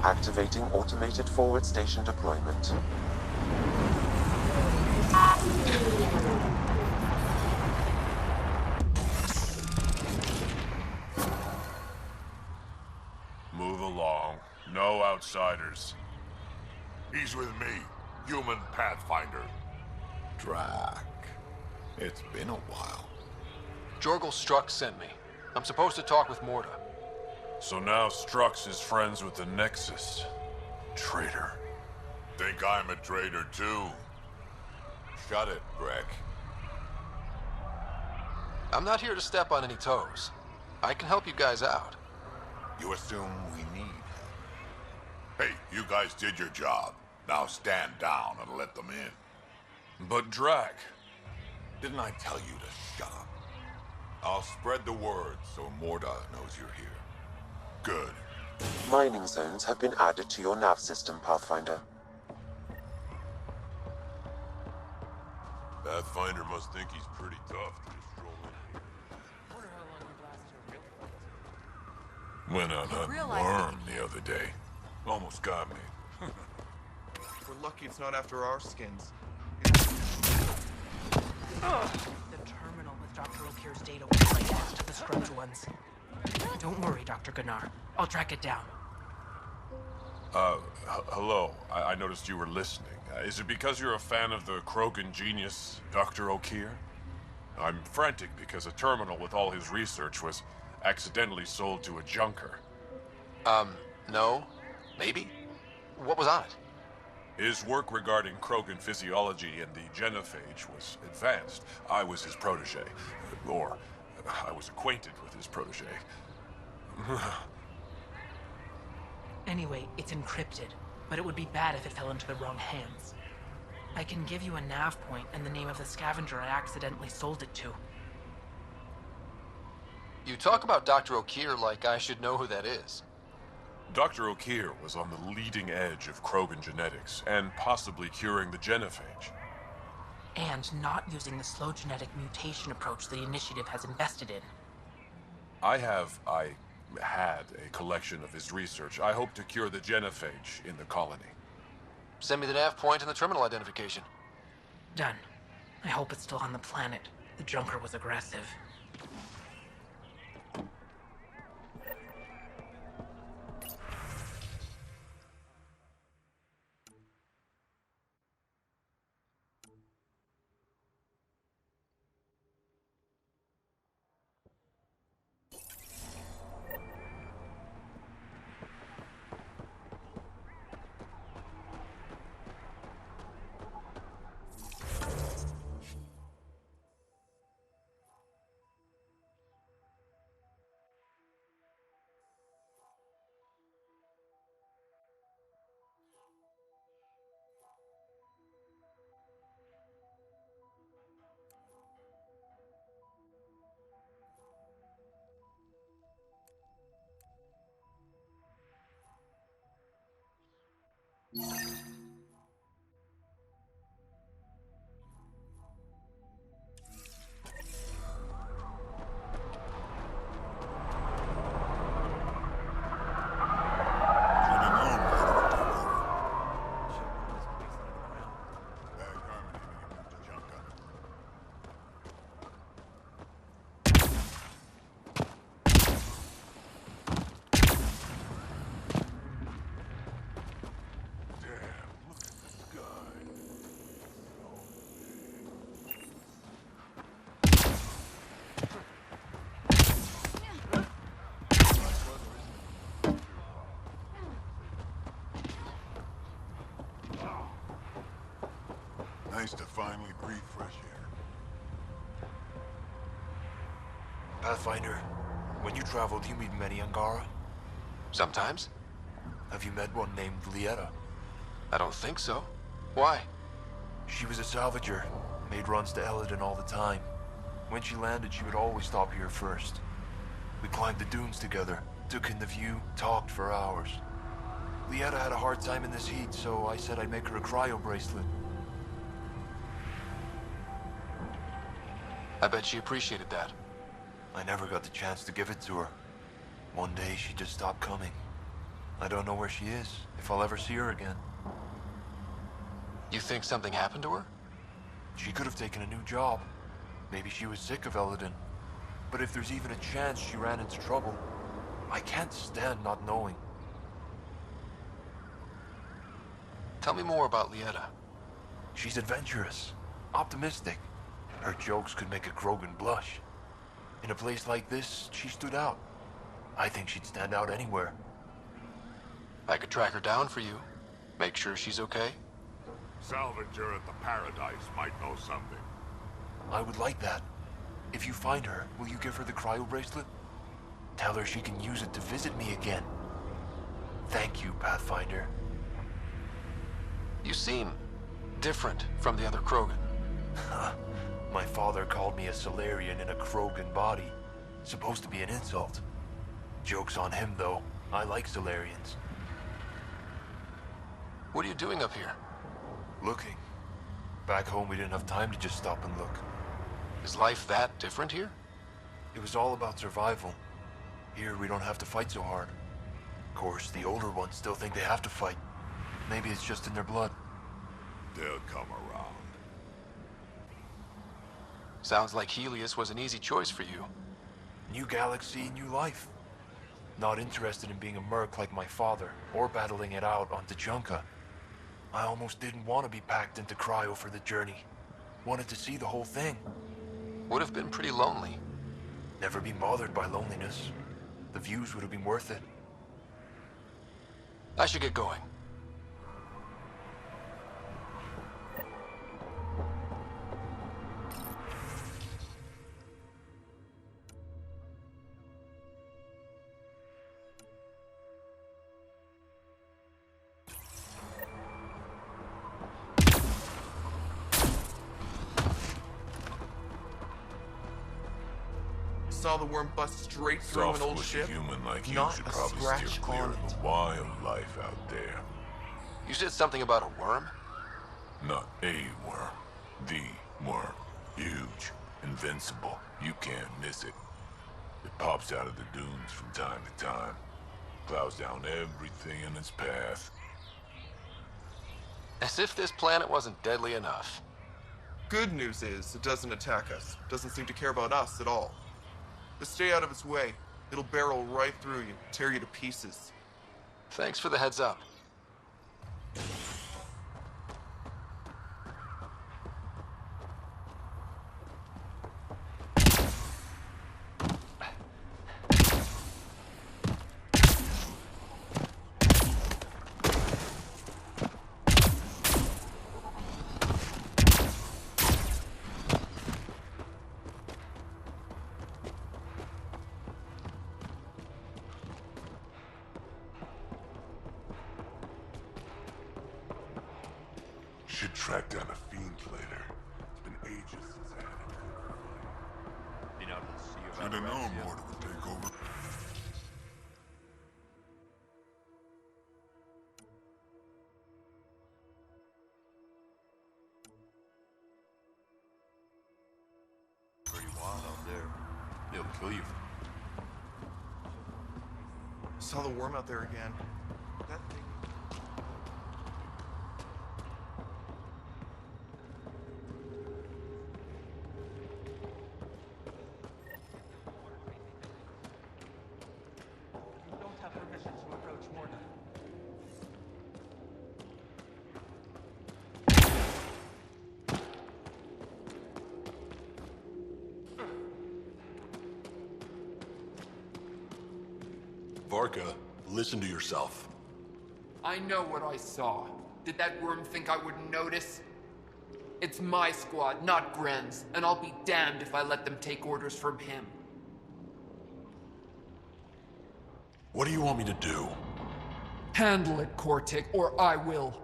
Activating automated forward station deployment. Move along. No outsiders. He's with me, human Pathfinder. Drac. It's been a while. Jorgel Strux sent me. I'm supposed to talk with Morta. So now Strux is friends with the Nexus. Traitor. Think I'm a traitor too? Shut it, Greg. I'm not here to step on any toes. I can help you guys out. You assume we need help. Hey, you guys did your job. Now stand down and let them in. But Drac, didn't I tell you to shut up? I'll spread the word so Morta knows you're here. Good. Mining zones have been added to your nav system, Pathfinder. Pathfinder must think he's pretty tough to just stroll in here. Went on a worm the other day. Almost got me. We're lucky it's not after our skins. The terminal with Dr. O'Keefe's data was right next to the scrubbed ones. Don't worry, Dr. Gunnar. I'll track it down. Hello. I noticed you were listening. Is it because you're a fan of the Krogan genius, Dr. O'Keefe? I'm frantic because a terminal with all his research was accidentally sold to a junker. No. Maybe? What was on it? His work regarding Krogan physiology and the genophage was advanced. I was his protege. Or, I was acquainted with his protege. Anyway, it's encrypted, but it would be bad if it fell into the wrong hands. I can give you a nav point and the name of the scavenger I accidentally sold it to. You talk about Dr. O'Keefe like I should know who that is. Dr. O'Keefe was on the leading edge of Krogan genetics, and possibly curing the genophage. And not using the slow genetic mutation approach the Initiative has invested in. I had a collection of his research. I hope to cure the genophage in the colony. Send me the nav point and the terminal identification. Done. I hope it's still on the planet. The junker was aggressive. Nice to finally breathe fresh air. Pathfinder, when you travel, do you meet many Angara? Sometimes. Have you met one named Lieta? I don't think so. Why? She was a salvager, made runs to Eladin all the time. When she landed, she would always stop here first. We climbed the dunes together, took in the view, talked for hours. Lieta had a hard time in this heat, so I said I'd make her a cryo bracelet. I bet she appreciated that. I never got the chance to give it to her. One day she just stopped coming. I don't know where she is, if I'll ever see her again. You think something happened to her? She could have taken a new job. Maybe she was sick of Eldon. But if there's even a chance she ran into trouble, I can't stand not knowing. Tell me more about Lieta. She's adventurous, optimistic. Her jokes could make a Krogan blush. In a place like this, she stood out. I think she'd stand out anywhere. I could track her down for you. Make sure she's okay. Salvager at the Paradise might know something. I would like that. If you find her, will you give her the cryo bracelet? Tell her she can use it to visit me again. Thank you, Pathfinder. You seem different from the other Krogan. My father called me a Solarian in a Krogan body. Supposed to be an insult. Joke's on him, though. I like Solarians. What are you doing up here? Looking. Back home, we didn't have time to just stop and look. Is life that different here? It was all about survival. Here, we don't have to fight so hard. Of course, the older ones still think they have to fight. Maybe it's just in their blood. They'll come around. Sounds like Helios was an easy choice for you. New galaxy, new life. Not interested in being a merc like my father, or battling it out on Tuchanka. I almost didn't want to be packed into cryo for the journey. Wanted to see the whole thing. Would have been pretty lonely. Never been bothered by loneliness. The views would have been worth it. I should get going. Saw the worm bust straight through an old ship. Human like you Not should a probably scratch steer clear on of it. the wildlife out there. You said something about a worm? Not a worm. The worm. Huge. Invincible. You can't miss it. It pops out of the dunes from time to time. Plows down everything in its path. As if this planet wasn't deadly enough. Good news is, it doesn't attack us. Doesn't seem to care about us at all. Just stay out of its way. It'll barrel right through you, tear you to pieces. Thanks for the heads up. Should track down a fiend later. It's been ages since I had it. Should have known Mortar would take over. Pretty wild out there. They'll kill you. Saw the worm out there again. That thing. Varka, listen to yourself. I know what I saw. Did that worm think I wouldn't notice? It's my squad, not Gren's, and I'll be damned if I let them take orders from him. What do you want me to do? Handle it, Cortic, or I will.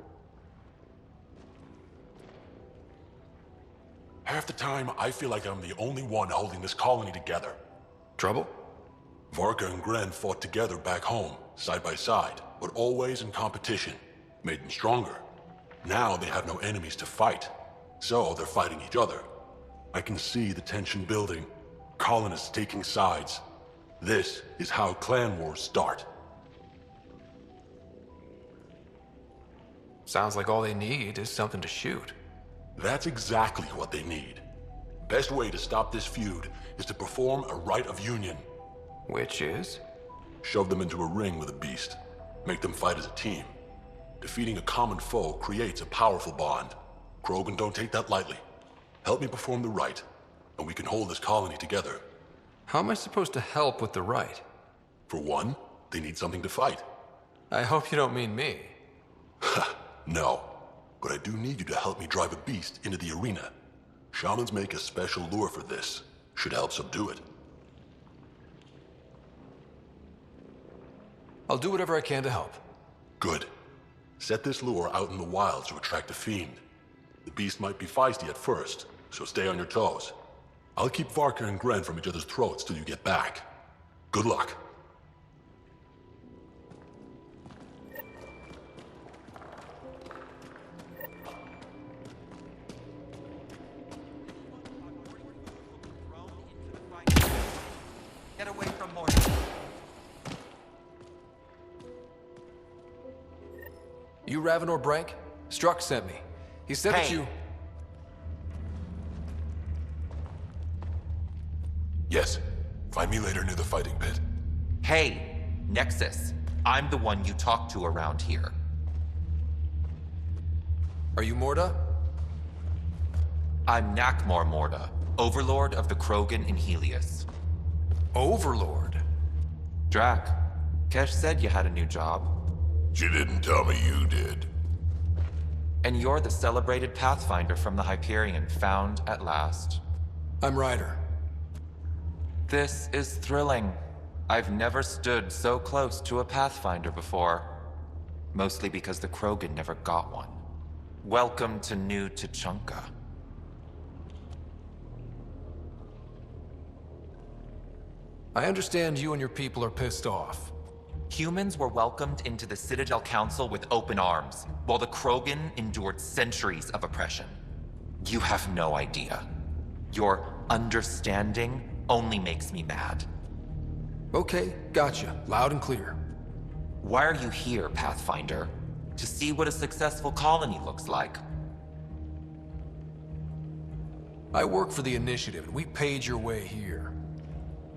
Half the time, I feel like I'm the only one holding this colony together. Trouble? Varka and Gren fought together back home, side by side, but always in competition. Made them stronger. Now they have no enemies to fight, so they're fighting each other. I can see the tension building, colonists taking sides. This is how clan wars start. Sounds like all they need is something to shoot. That's exactly what they need. Best way to stop this feud is to perform a rite of union. Which is? Shove them into a ring with a beast. Make them fight as a team. Defeating a common foe creates a powerful bond. Krogan don't take that lightly. Help me perform the rite, and we can hold this colony together. How am I supposed to help with the rite? For one, they need something to fight. I hope you don't mean me. No, but I do need you to help me drive a beast into the arena. Shamans make a special lure for this. Should help subdue it. I'll do whatever I can to help. Good. Set this lure out in the wilds to attract a fiend. The beast might be feisty at first, so stay on your toes. I'll keep Varka and Gren from each other's throats till you get back. Good luck. Get away from Morty. You Ravenor Brank? Struck sent me. He said that you... Yes. Find me later near the fighting pit. Hey, Nexus. I'm the one you talk to around here. Are you Morda? I'm Nakmor Morda, Overlord of the Krogan in Helios. Overlord? Drac, Kesh said you had a new job. She didn't tell me you did. And you're the celebrated Pathfinder from the Hyperion, found at last. I'm Ryder. This is thrilling. I've never stood so close to a Pathfinder before. Mostly because the Krogan never got one. Welcome to New Tuchanka. I understand you and your people are pissed off. Humans were welcomed into the Citadel Council with open arms, while the Krogan endured centuries of oppression. You have no idea. Your understanding only makes me mad. Okay, gotcha. Loud and clear. Why are you here, Pathfinder? To see what a successful colony looks like. I work for the Initiative, and we paid your way here.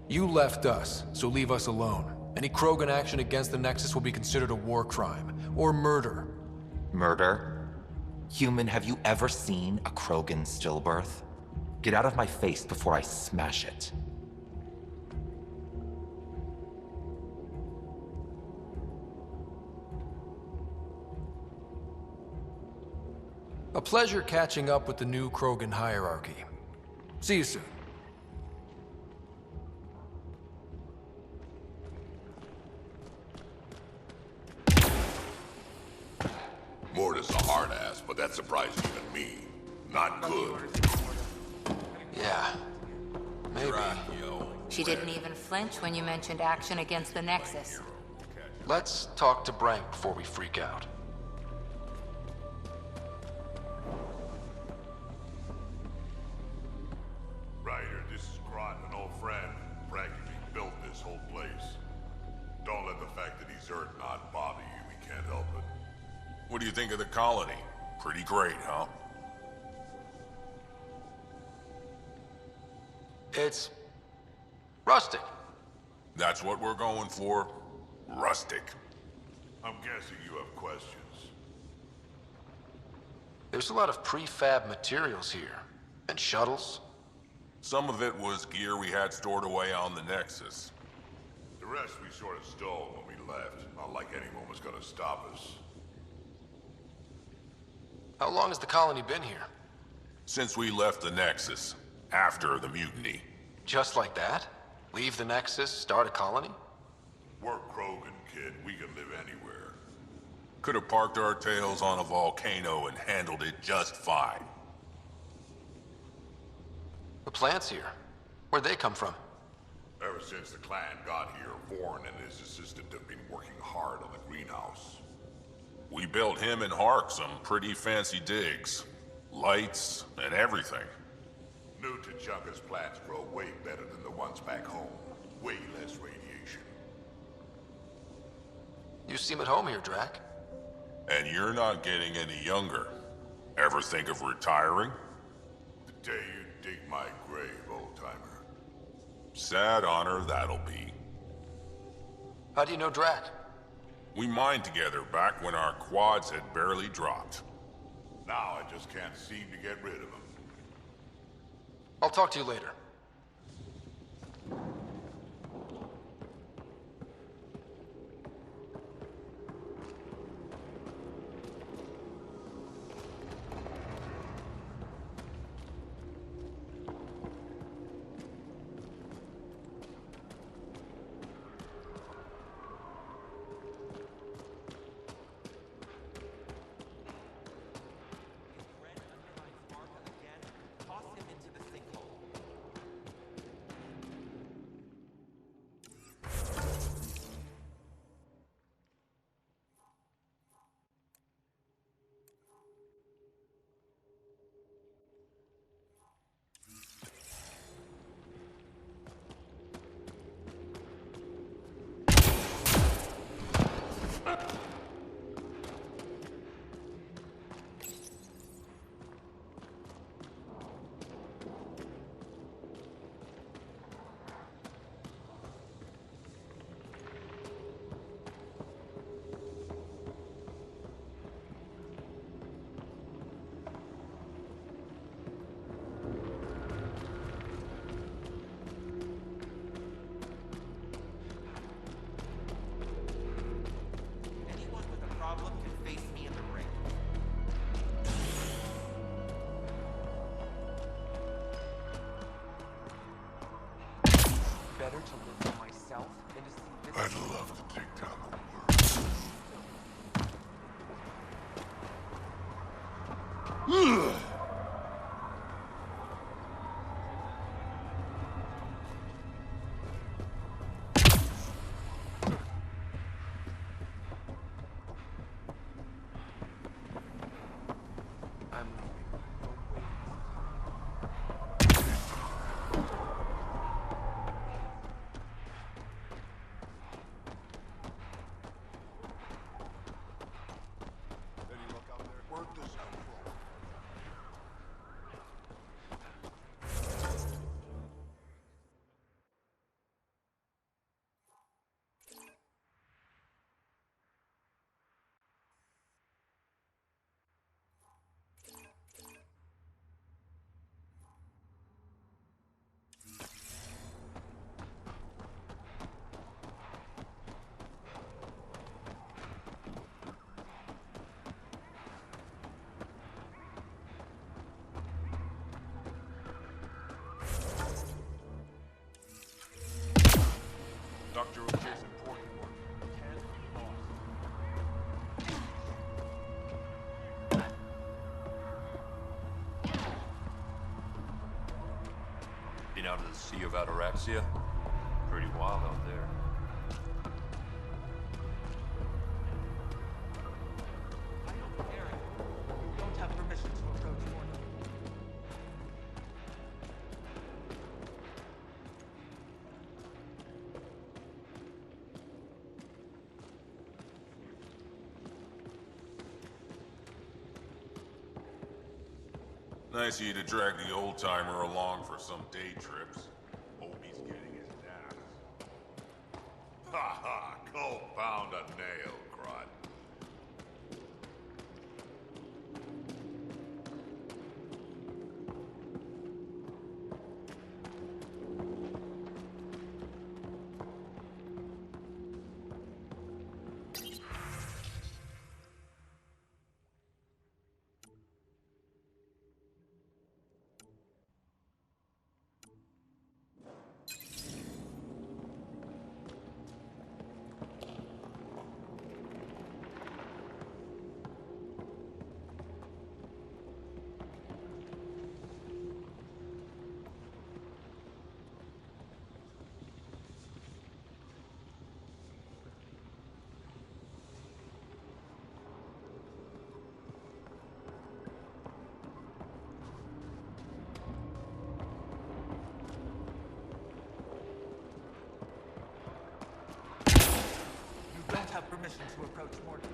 You left us, so leave us alone. Any Krogan action against the Nexus will be considered a war crime, or murder. Murder? Human, have you ever seen a Krogan stillbirth? Get out of my face before I smash it. A pleasure catching up with the new Krogan hierarchy. See you soon. Morda's a hard ass, but that surprised even me. Not good. Yeah. Maybe. She didn't even flinch when you mentioned action against the Nexus. Let's talk to Brank before we freak out. Ryder, this is Grant, an old friend. Practically built this whole place. Don't let the fact that he's hurt not bother you. We can't help it. What do you think of the colony? Pretty great, huh? It's... rustic. That's what we're going for. Rustic. I'm guessing you have questions. There's a lot of prefab materials here. And shuttles. Some of it was gear we had stored away on the Nexus. The rest we sort of stole when we left. Not like anyone was gonna stop us. How long has the colony been here? Since we left the Nexus. After the mutiny. Just like that? Leave the Nexus, start a colony? We're Krogan, kid. We can live anywhere. Could have parked our tails on a volcano and handled it just fine. The plants here. Where'd they come from? Ever since the clan got here, Vorn and his assistant have been working hard on the greenhouse. We built him and Hark some pretty fancy digs. Lights and everything. New Tuchanka's plants grow way better than the ones back home. way less radiation. You seem at home here, Drac. And you're not getting any younger. Ever think of retiring? The day you dig my grave, old-timer. Sad honor that'll be. How do you know Drac? We mined together back when our quads had barely dropped. Now I just can't seem to get rid of him. I'll talk to you later. Better to live for myself than to see this. I'd love to take down the world. Dr. Okier's important work. Can't be lost. Been out of the Sea of Ataraxia? Pretty wild out there. Don't have permission to approach Morning. Nice of you to drag the old-timer along for some day trips. Hope he's getting his naps. Ha ha! Go pound a nail, crud. have permission to approach Morton.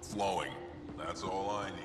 Flowing. That's all I need.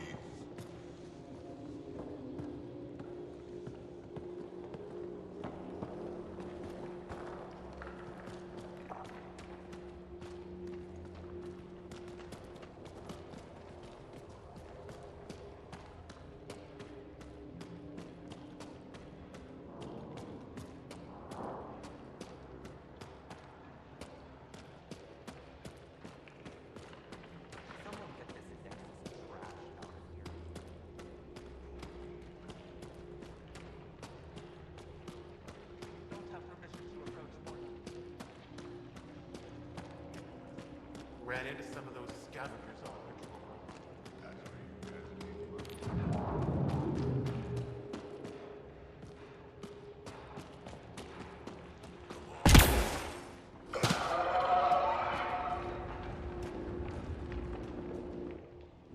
Ran into some of those scavengers on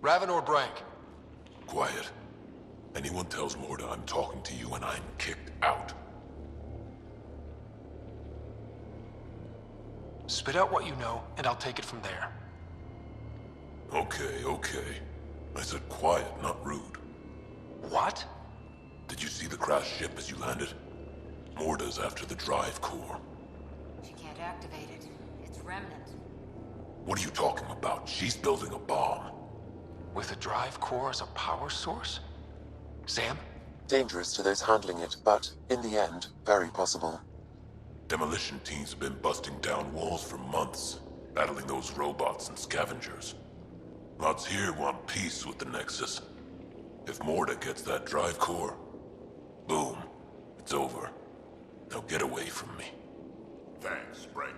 Raven or Brank? Quiet. Anyone tells Morta I'm talking to you and I'm kicked out. Spit out what you know, and I'll take it from there. Okay, okay. I said quiet, not rude. What? Did you see the crashed ship as you landed? Morta's after the drive core. She can't activate it. It's remnant. What are you talking about? She's building a bomb. With a drive core as a power source? Sam? Dangerous to those handling it, but, in the end, very possible. Demolition teams have been busting down walls for months, battling those robots and scavengers. Lots here want peace with the Nexus. If Morta gets that drive core, boom, it's over. Now get away from me. Thanks, Frank.